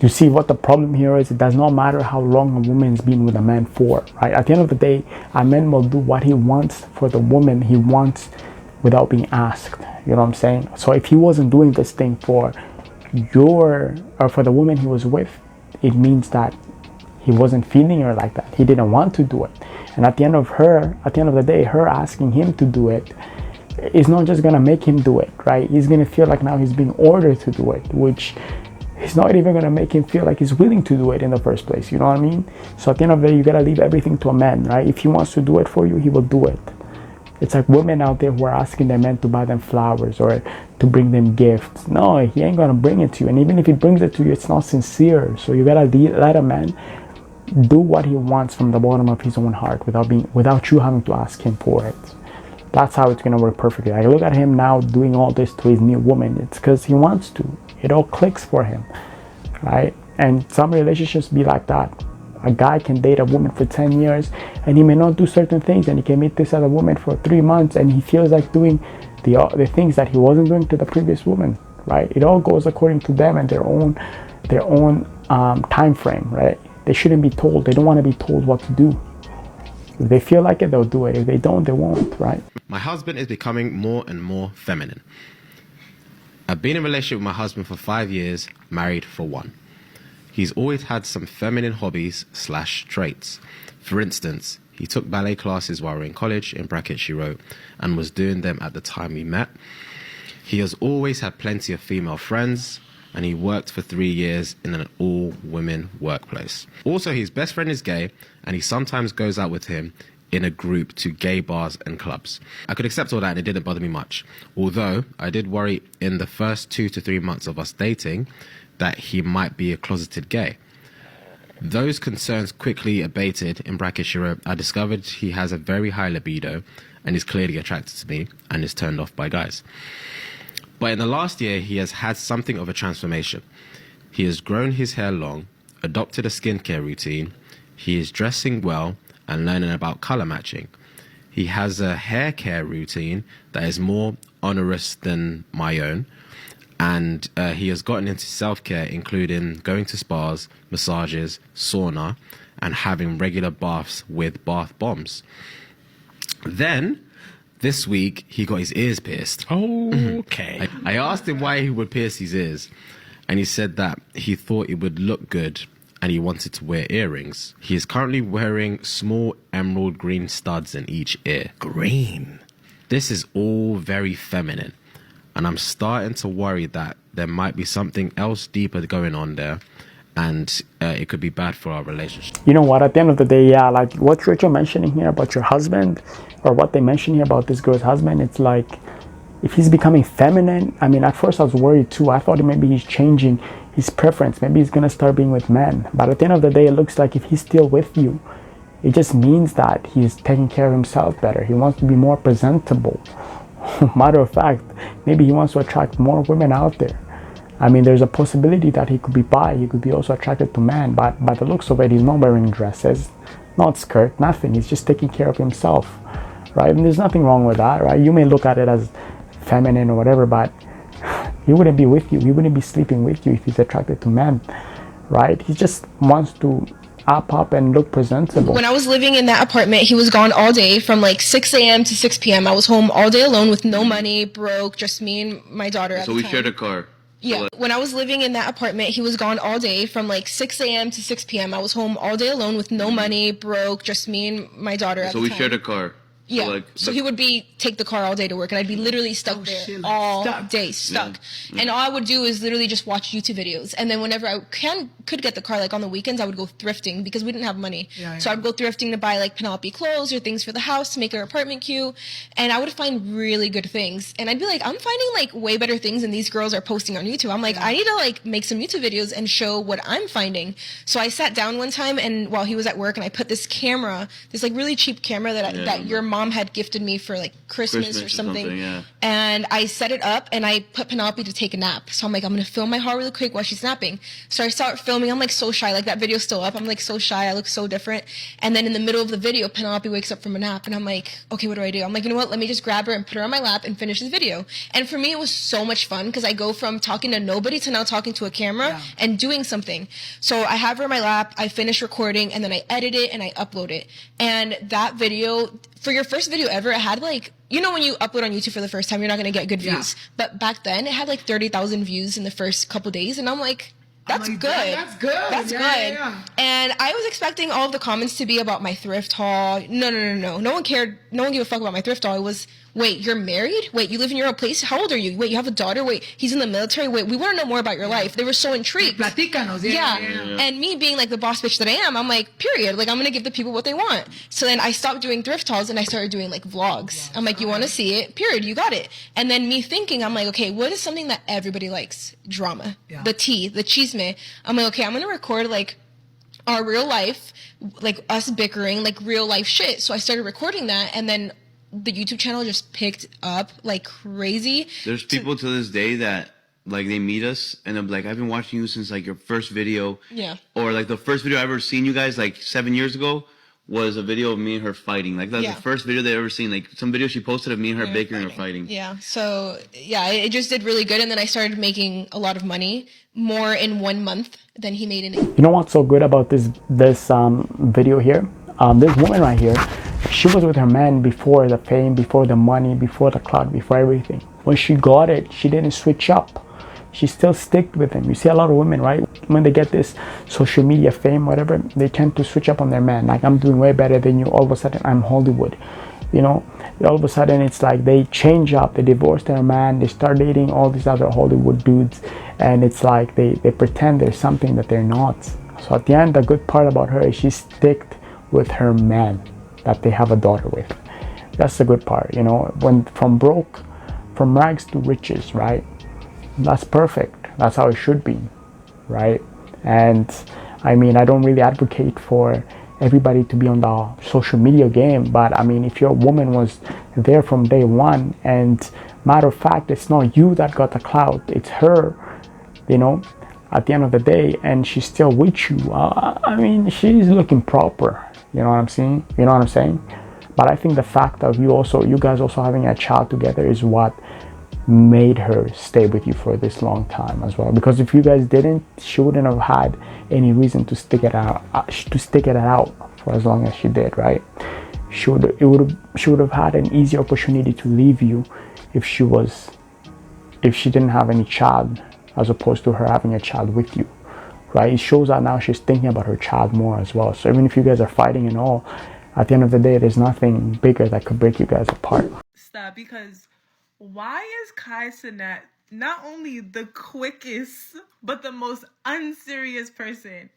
You see what the problem here is? It does not matter how long a woman's been with a man for, right? At the end of the day, a man will do what he wants for the woman he wants without being asked. You know what I'm saying? So if he wasn't doing this thing for for the woman he was with, it means that he wasn't feeling her like that. He didn't want to do it. And at the end of the day, her asking him to do it is not just gonna make him do it, right? He's gonna feel like now he's being ordered to do it, which is not even gonna make him feel like he's willing to do it in the first place. You know what I mean? So at the end of the day, you gotta leave everything to a man, right? If he wants to do it for you, he will do it. It's like women out there who are asking their men to buy them flowers or to bring them gifts. No, he ain't gonna bring it to you. And even if he brings it to you, it's not sincere. So you gotta let a man do what he wants from the bottom of his own heart without you having to ask him for it. That's how it's gonna work perfectly. Like, look at him now doing all this to his new woman. It's because he wants to. It all clicks for him, right? And some relationships be like that. A guy can date a woman for 10 years and he may not do certain things, and he can meet this other woman for 3 months and he feels like doing the things that he wasn't doing to the previous woman, right? It all goes according to them and their own time frame, right? They shouldn't be told. They don't want to be told what to do. If they feel like it, they'll do it. If they don't, they won't, right? My husband is becoming more and more feminine. I've been in a relationship with my husband for 5 years, married for 1. He's always had some feminine hobbies / traits. For instance, he took ballet classes while we were in college, in brackets she wrote, and was doing them at the time we met. He has always had plenty of female friends, and he worked for 3 years in an all-women workplace. Also, his best friend is gay, and he sometimes goes out with him in a group to gay bars and clubs. I could accept all that and it didn't bother me much. Although, I did worry in the first 2 to 3 months of us dating that he might be a closeted gay. Those concerns quickly abated, in brackets she wrote, I discovered he has a very high libido and is clearly attracted to me and is turned off by guys. But in the last year, he has had something of a transformation. He has grown his hair long, adopted a skincare routine, he is dressing well and learning about color matching. He has a hair care routine that is more onerous than my own, and he has gotten into self-care, including going to spas, massages, sauna, and having regular baths with bath bombs. Then, this week, he got his ears pierced. Okay. I asked him why he would pierce his ears, and he said that he thought it would look good and he wanted to wear earrings. He is currently wearing small emerald green studs in each ear. Green. This is all very feminine, and I'm starting to worry that there might be something else deeper going on there, and it could be bad for our relationship. You know what, at the end of the day, yeah, like what you're mentioning here about your husband, or what they mention here about this girl's husband, it's like, if he's becoming feminine, I mean, at first I was worried too. I thought maybe he's changing his preference. Maybe he's going to start being with men. But at the end of the day, it looks like if he's still with you, it just means that he's taking care of himself better. He wants to be more presentable. Matter of fact, maybe he wants to attract more women out there. I mean, there's a possibility that he could be bi. He could be also attracted to men. But by the looks of it, he's not wearing dresses, not skirt, nothing. He's just taking care of himself, right? And there's nothing wrong with that, right? You may look at it as feminine or whatever, but he wouldn't be with you. He wouldn't be sleeping with you if he's attracted to men, right? He just wants to up and look presentable. When I was living in that apartment, he was gone all day from like 6 a.m. to 6 p.m. I was home all day alone with no money, broke, just me and my daughter at the time. So we shared a car. Yeah. When I was living in that apartment, he was gone all day from like 6 a.m. to 6 p.m. I was home all day alone with no money, broke, just me and my daughter at the time. So we shared a car. Yeah. So he would take the car all day to work, and I'd be literally stuck there all day, stuck. Yeah. And all I would do is literally just watch YouTube videos. And then whenever I could get the car, like on the weekends, I would go thrifting because we didn't have money. So I'd go thrifting to buy like Penelope clothes or things for the house to make our apartment cute. And I would find really good things. And I'd be like, I'm finding like way better things than these girls are posting on YouTube. I'm like, I need to like make some YouTube videos and show what I'm finding. So I sat down one time, and while he was at work, and I put this camera, this like really cheap camera that your mom had gifted me for like Christmas or something. And I set it up, and I put Penelope to take a nap. So I'm like, I'm gonna film my hair really quick while she's napping. So I start filming. I'm like so shy, like that video's still up. I'm like so shy, I look so different. And then in the middle of the video, Penelope wakes up from a nap, and I'm like, okay, what do I do? I'm like, you know what, let me just grab her and put her on my lap and finish this video. And for me, it was so much fun because I go from talking to nobody to now talking to a camera and doing something. So I have her on my lap, I finish recording, and then I edit it and I upload it. And that video, for your first video ever, it had like, you know, when you upload on YouTube for the first time, you're not going to get good views. But back then, it had like 30,000 views in the first couple days. And I'm like, that's good. That's good. That's good. Yeah. And I was expecting all of the comments to be about my thrift haul. No. No one cared. No one gave a fuck about my thrift haul. It was, wait, you're married? Wait, you live in your own place? How old are you? Wait, you have a daughter? Wait, he's in the military? Wait, we want to know more about your life. They were so intrigued. Platícanos. Yeah. And me being like the boss bitch that I am, I'm like, period. Like, I'm going to give the people what they want. So then I stopped doing thrift hauls and I started doing like vlogs. I'm like, you want to see it? Period. You got it. And then me thinking, I'm like, okay, what is something that everybody likes? Drama. The tea, the chisme. I'm like, okay, I'm going to record like our real life, like us bickering, like real life shit. So I started recording that, and then the YouTube channel just picked up like crazy. There's people to this day that like they meet us and they're like, I've been watching you since like your first video. Yeah. Or like the first video I ever seen you guys like 7 years ago was a video of me and her fighting. Like, that was Yeah. the first video they ever seen. Like, some video she posted of me and her bickering or fighting. Yeah. So yeah, it just did really good, and then I started making a lot of money, more in 1 month than he made in a. You know what's so good about this video here? This woman right here, she was with her man before the fame, before the money, before the clout, before everything. When she got it, she didn't switch up. She still sticked with him. You see a lot of women, right? When they get this social media fame, whatever, they tend to switch up on their man. Like, I'm doing way better than you. All of a sudden, I'm Hollywood. You know, all of a sudden, it's like they change up. They divorce their man. They start dating all these other Hollywood dudes. And it's like they pretend there's something that they're not. So at the end, the good part about her is she sticked with her man that they have a daughter with. That's the good part, you know, when from rags to riches, right? That's perfect. That's how it should be, right? And I mean, I don't really advocate for everybody to be on the social media game, but I mean, if your woman was there from day one, and matter of fact, it's not you that got the clout, it's her, you know, at the end of the day, and she's still with you. I mean, she's looking proper. You know what I'm saying? You know what I'm saying? But I think the fact of you guys also having a child together is what made her stay with you for this long time as well. Because if you guys didn't, she wouldn't have had any reason to stick it out for as long as she did, right? She would have had an easy opportunity to leave you if she didn't have any child, as opposed to her having a child with you, right? It shows that now she's thinking about her child more as well. So even if you guys are fighting and all, at the end of the day, there's nothing bigger that could break you guys apart. Stop, because why is Kai Cenat not only the quickest, but the most unserious person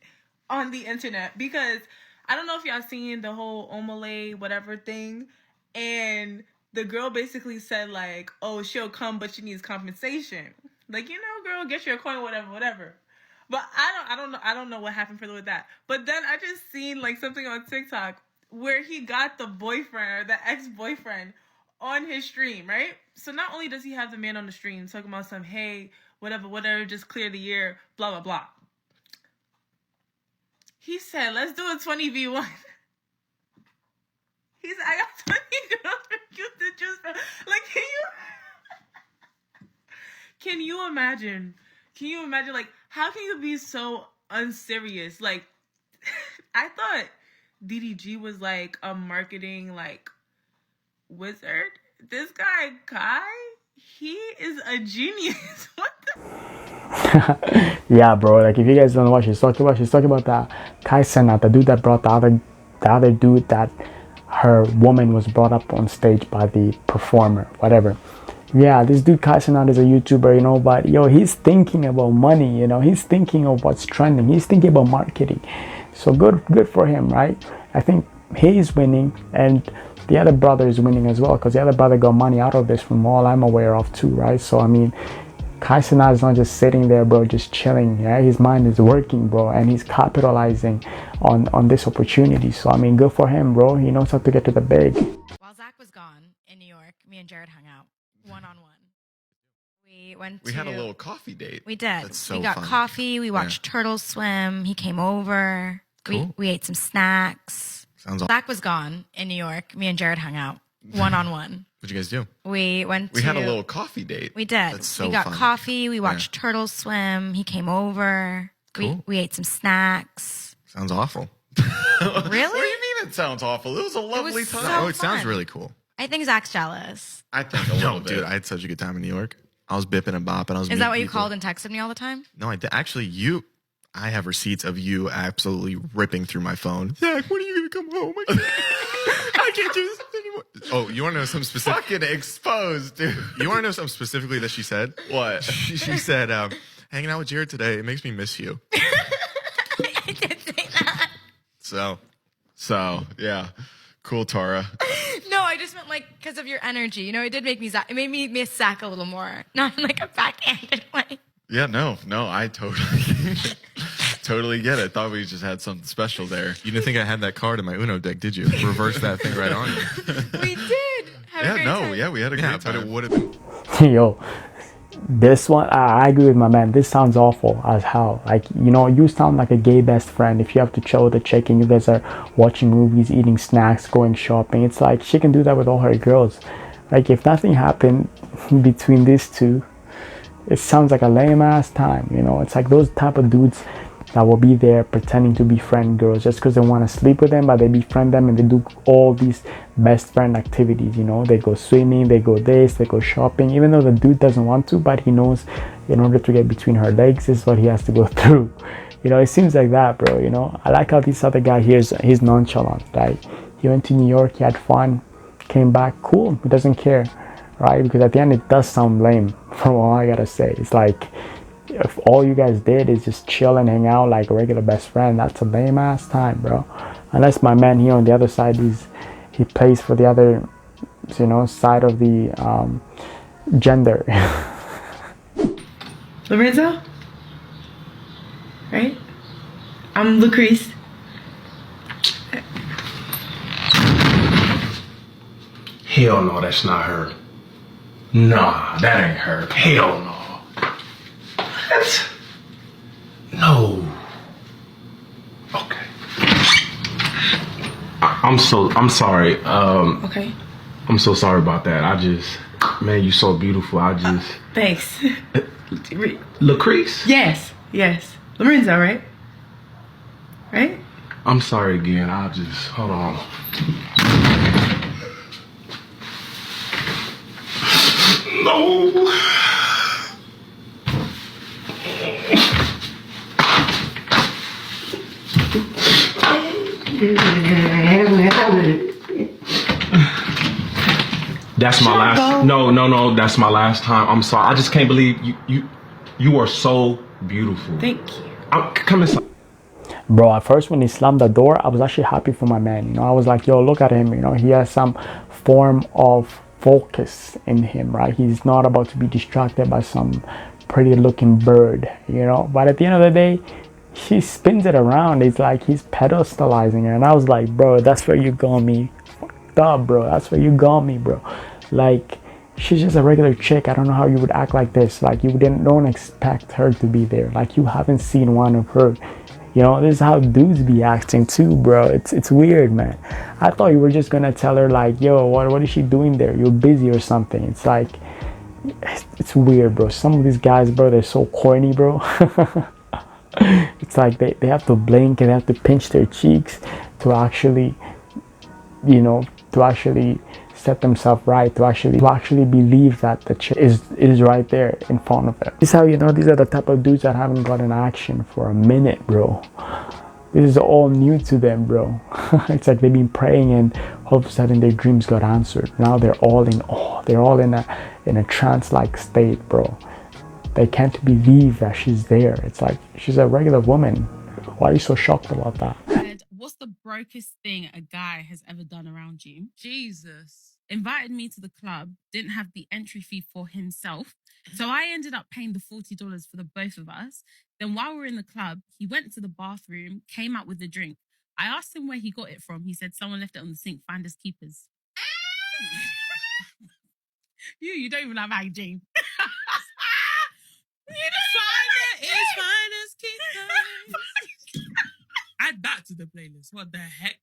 on the internet? Because I don't know if y'all seen the whole Omale whatever thing, and the girl basically said like, oh, she'll come, but she needs compensation. Like, you know, girl, get your coin, whatever. But I don't know what happened further with that. But then I just seen like something on TikTok where he got the boyfriend or the ex-boyfriend on his stream, right? So not only does he have the man on the stream talking about some, hey, whatever, just clear the year, blah, blah, blah. He said, let's do a 20v1. He said, I got 20 girls for you to choose from. Like, can you imagine? Can you imagine, like, how can you be so unserious? Like, I thought DDG was, like, a marketing, like, wizard. This guy, Kai, he is a genius. What the? Yeah, bro, like, if you guys don't know what she's talking about that Kai Cenat, the dude that brought the other dude that her woman was brought up on stage by the performer, whatever. Yeah, this dude Kai Cenat is a YouTuber, you know, but yo, he's thinking about money, you know, he's thinking of what's trending, he's thinking about marketing. So good for him, right? I think he's winning, and the other brother is winning as well, because the other brother got money out of this from all I'm aware of too, right? So I mean, Kai Cenat is not just sitting there, bro, just chilling, right? His mind is working, bro, and he's capitalizing on this opportunity. So I mean, good for him, bro. He knows how to get to the big. While Zach was gone in New York, me and Jared hung out one-on-one. We had a little coffee date. We did. That's so we got fun. coffee. We watched turtles swim. He came over. Cool. We ate some snacks. Sounds awesome. Zach was gone in New York. Me and Jared hung out one-on-one. What'd you guys do? We had a little coffee date. We did. That's so we got fun. coffee. We watched turtles swim. He came over. Cool. We ate some snacks. Sounds awful. Really? What do you mean it sounds awful? It was a lovely time. so It sounds fun. really cool. I think Zach's jealous. I think a little bit. Dude, I had such a good time in New York. I was bipping and bopping. I was. Is that what meeting you people. called and texted me all the time? No, I did. Actually, I have receipts of you absolutely ripping through my phone. Zach, when are you gonna come home? I can't do this anymore. Oh, you want to know something specific? Fucking exposed, dude. You want to know something specifically that she said? What? She said, hanging out with Jared today, it makes me miss you. I did say that. So, yeah. Cool, Tara. No, I just meant like because of your energy. You know, it did make me Zach. It made me miss Zach a little more. Not in like a backhanded way. Yeah, no, I totally get it. Thought we just had something special there. You didn't think I had that card in my Uno deck, did you? Reverse that thing right on you. We did. Have a great time. We had a great time. But it would have been. Yo, This one, I agree with my man. This sounds awful as hell. Like, you know, you sound like a gay best friend if you have to chill with a chick and you guys are watching movies, eating snacks, going shopping. It's like she can do that with all her girls. Like, if nothing happened between these two, it sounds like a lame ass time, you know. It's like those type of dudes that will be there pretending to befriend girls just because they want to sleep with them, but they befriend them and they do all these best friend activities, you know. They go swimming, they go this, they go shopping, even though the dude doesn't want to, but he knows in order to get between her legs, this is what he has to go through. You know, it seems like that, bro, you know. I like how this other guy here is, he's nonchalant, right? He went to New York, he had fun, came back, cool, he doesn't care, right? Because at the end, it does sound lame, from all I gotta say. It's like, if all you guys did is just chill and hang out like a regular best friend, that's a lame ass time, bro. Unless my man here on the other side, he plays for the other, you know, side of the gender. Lorenzo? Right? I'm Lucrece. Hell no, that's not her. Nah, that ain't her. Hell no. What? No. Okay. I'm sorry. Okay. I'm so sorry about that. Man, you so beautiful. Thanks. Lucrece? Yes. Lorenzo, right? Right? I'm sorry again. Hold on. No. That's my last. No. That's my last time. I'm sorry. I just can't believe you are so beautiful. Thank you. Come inside. Bro, at first when he slammed the door, I was actually happy for my man. You know, I was like, yo, look at him. You know, he has some form of focus in him, right? He's not about to be distracted by some pretty looking bird, you know. But at the end of the day, he spins it around. It's like he's pedestalizing her. And I was like, bro, that's where you got me. Fucked up, bro. That's where you got me, bro. Like, she's just a regular chick. I don't know how you would act like this. Like, don't expect her to be there. Like, you haven't seen one of her. You know, this is how dudes be acting too, bro. It's weird, man. I thought you were just gonna tell her like, yo, what is she doing there? You're busy or something. It's like, it's weird, bro. Some of these guys, bro, they're so corny, bro. It's like they have to blink and they have to pinch their cheeks to actually, you know, to actually set themselves right, to actually believe that the chick is right there in front of them. This is how you know these are the type of dudes that haven't gotten action for a minute, bro. This is all new to them, bro. It's like they've been praying and all of a sudden their dreams got answered. Now they're all in awe. They're all in a trance-like state, bro. They can't believe that she's there. It's like she's a regular woman. Why are you so shocked about that? What's the brokest thing a guy has ever done around you? Jesus. Invited me to the club, didn't have the entry fee for himself. So I ended up paying the $40 for the both of us. Then while we were in the club, he went to the bathroom, came out with a drink. I asked him where he got it from. He said someone left it on the sink, finders keepers. You don't even have hygiene. Finders keepers. Add that to the playlist. What the heck?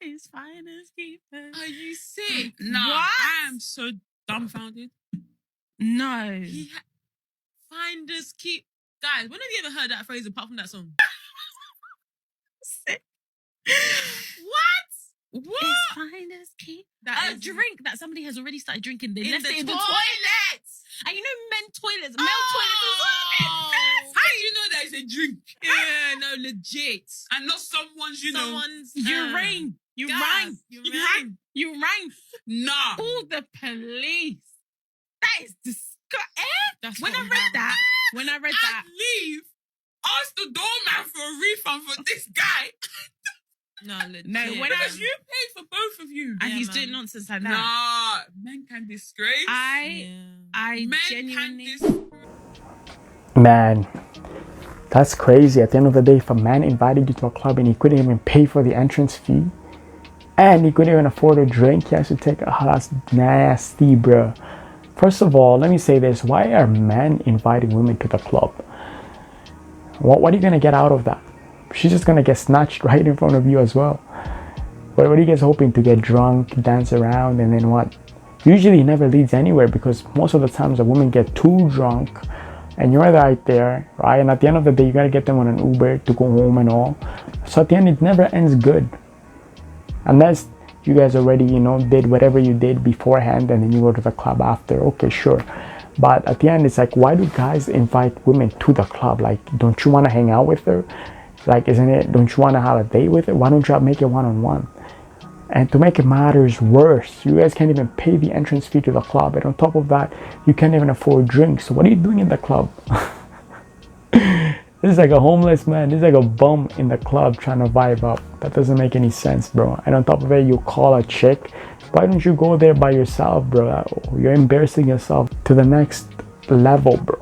It's finders keepers. Are you sick? No, What? I am so dumbfounded. No. Finders keep. Guys, when have you ever heard that phrase apart from that song? Sick. What? It's finders keepers. That A drink that somebody has already started drinking. They in left the it in the toilet. toilet. And you know male toilets as well. How do you know that it's a drink? Yeah, no, legit. And not someone's, urine. Urine. No. Call the police. That is disgusting. When I read that. Leave. Ask the doorman for a refund for this guy. No, legit. No, because you paid for both of you. And he's doing nonsense like that. Nah, men can disgrace. I genuinely... Man, that's crazy. At the end of the day, if a man invited you to a club and he couldn't even pay for the entrance fee and he couldn't even afford a drink, he has to take that's nasty, bro. First of all, let me say this. Why are men inviting women to the club? What are you going to get out of that? She's just going to get snatched right in front of you as well. What are you guys hoping to get drunk, dance around, and then what? Usually it never leads anywhere because most of the times a woman get too drunk and you're right there, right? And at the end of the day, you got to get them on an Uber to go home and all. So at the end, it never ends good. Unless you guys already, did whatever you did beforehand and then you go to the club after. Okay, sure. But at the end, it's like, why do guys invite women to the club? Like, don't you want to hang out with her? Like, don't you want to have a date with her? Why don't you make it one-on-one? And to make it matters worse, you guys can't even pay the entrance fee to the club. And on top of that, you can't even afford drinks. So what are you doing in the club? This is like a homeless man. This is like a bum in the club trying to vibe up. That doesn't make any sense, bro. And on top of it, you call a chick. Why don't you go there by yourself, bro? You're embarrassing yourself to the next level, bro,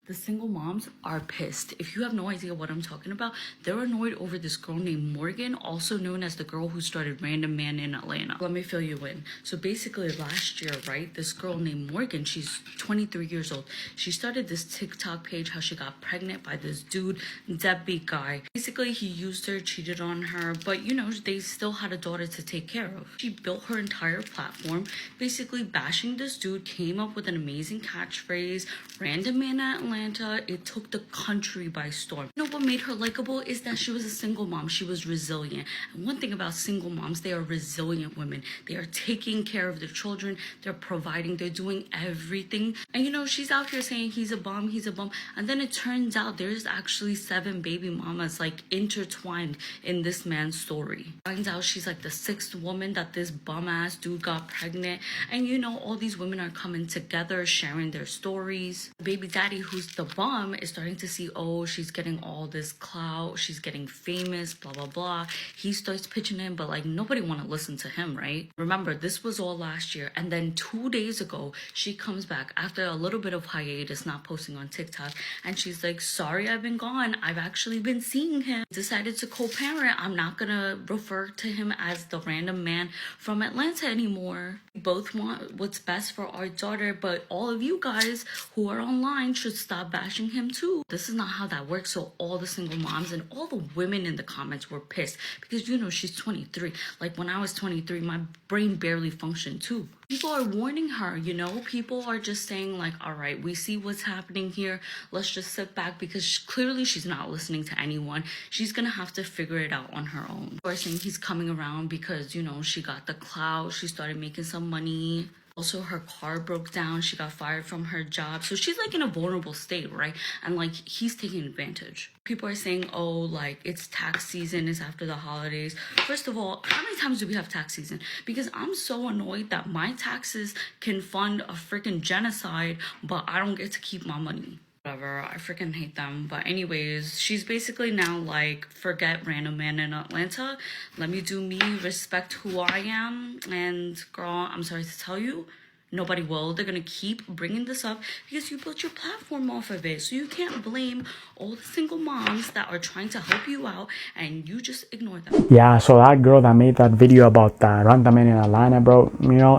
The single moms are pissed. If you have no idea what I'm talking about, they're annoyed over this girl named Morgan, also known as the girl who started Random Man in Atlanta. Let me fill you in. So basically last year, right, this girl named Morgan, she's 23 years old. She started this TikTok page, how she got pregnant by this dude, deadbeat guy. Basically, he used her, cheated on her, but they still had a daughter to take care of. She built her entire platform, basically bashing this dude, came up with an amazing catchphrase, Random Man in Atlanta. It took the country by storm. What made her likable is that she was a single mom. She was resilient. And one thing about single moms, they are resilient women. They are taking care of their children. They're providing. They're doing everything. And she's out here saying he's a bum, he's a bum. And then it turns out there's actually 7 baby mamas intertwined in this man's story. Finds out she's the 6th woman that this bum ass dude got pregnant. And all these women are coming together, sharing their stories. Baby daddy, who's the bum, is starting to see, oh, she's getting all this clout, she's getting famous, blah blah blah. He starts pitching in, but nobody want to listen to him, right? Remember, this was all last year, and then 2 days ago she comes back after a little bit of hiatus, not posting on TikTok, and she's like, sorry, I've been gone, I've actually been seeing him, decided to co-parent, I'm not gonna refer to him as the random man from Atlanta anymore. We both want what's best for our daughter, but all of you guys who are online should stop bashing him too. This is not how that works. So all the single moms and all the women in the comments were pissed because she's 23. When I was 23, my brain barely functioned too. People are warning her, people are just saying all right, we see what's happening here, let's just sit back, because clearly she's not listening to anyone. She's gonna have to figure it out on her own. Of course, saying he's coming around because she got the clout, she started making some money. Also, her car broke down. She got fired from her job. So she's in a vulnerable state, right? And he's taking advantage. People are saying, oh, it's tax season, it's after the holidays. First of all, how many times do we have tax season? Because I'm so annoyed that my taxes can fund a freaking genocide, but I don't get to keep my money. Whatever, I freaking hate them. But anyways, she's basically now forget Random Man in Atlanta. Let me do me, respect who I am. And girl, I'm sorry to tell you, nobody will. They're gonna keep bringing this up because you built your platform off of it. So you can't blame all the single moms that are trying to help you out and you just ignore them. Yeah, so that girl that made that video about that Random Man in Atlanta, bro,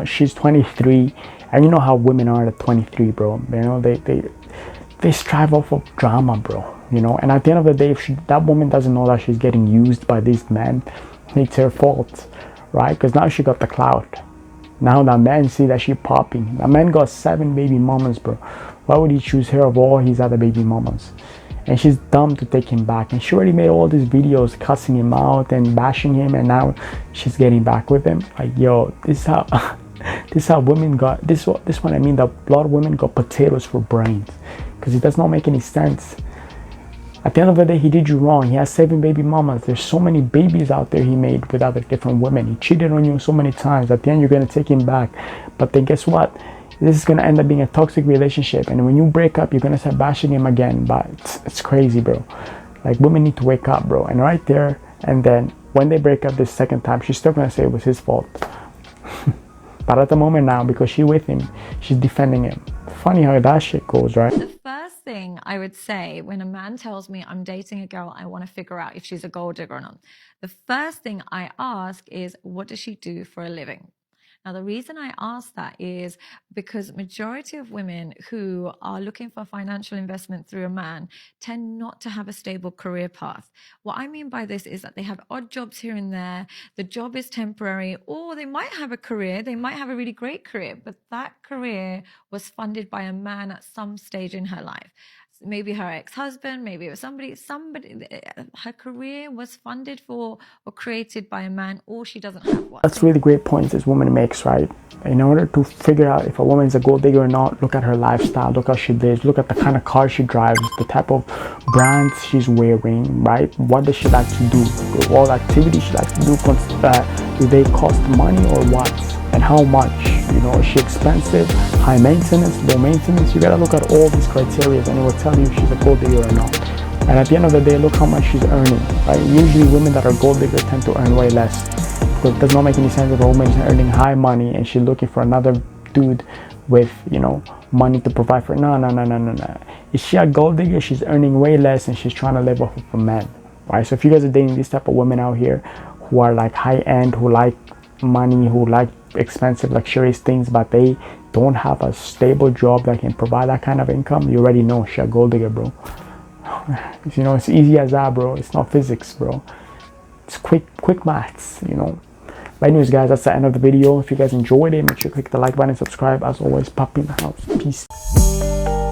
she's 23. And you know how women are at 23, bro. They strive off of drama, bro, and at the end of the day, if that woman doesn't know that she's getting used by these men, it's her fault, right? Because now she got the clout. Now that man see that she popping. That man got 7 baby mamas, bro. Why would he choose her of all his other baby mamas? And she's dumb to take him back. And she already made all these videos cussing him out and bashing him, and now she's getting back with him. Yo, this is how this is how women got this one. I mean, that a lot of women got potatoes for brains. Because it does not make any sense. At the end of the day, he did you wrong. He has 7 baby mamas. There's so many babies out there he made with other different women. He cheated on you so many times. At the end, you're going to take him back. But then guess what? This is going to end up being a toxic relationship. And when you break up, you're going to start bashing him again. But it's crazy, bro. Women need to wake up, bro. And right there, and then when they break up this second time, she's still going to say it was his fault. But at the moment now, because she's with him, she's defending him. Funny how that shit goes, right? The first thing I would say when a man tells me I'm dating a girl, I want to figure out if she's a gold digger or not. The first thing I ask is, what does she do for a living? Now, the reason I ask that is because majority of women who are looking for financial investment through a man tend not to have a stable career path. What I mean by this is that they have odd jobs here and there, the job is temporary, or they might have a career, they might have a really great career, but that career was funded by a man at some stage in her life. Maybe her ex-husband, maybe it was somebody, her career was funded for or created by a man, or she doesn't have one. That's really great points this woman makes, right? In order to figure out if a woman is a gold digger or not, look at her lifestyle, look how she lives, look at the kind of car she drives, the type of brands she's wearing, right? What does she like to do? All activities she likes to do they cost money or what? And how much? You know, is she expensive, high maintenance, low maintenance? You gotta look at all these criteria and it will tell you if she's a gold digger or not. And at the end of the day, look how much she's earning, right? Usually women that are gold diggers tend to earn way less, because it does not make any sense if a woman is earning high money and she's looking for another dude with, you know, money to provide for. No. Is she a gold digger? She's earning way less and she's trying to live off of a man, right? So if you guys are dating these type of women out here who are like high end, who like money, who like expensive luxurious things, but they don't have a stable job that can provide that kind of income, you already know she's a gold digger, bro. You know, it's easy as that, bro. It's not physics, bro. It's quick maths, you know. But anyways, guys, that's the end of the video. If you guys enjoyed it, make sure to click the like button and subscribe. As always, PAPI in the house. Peace.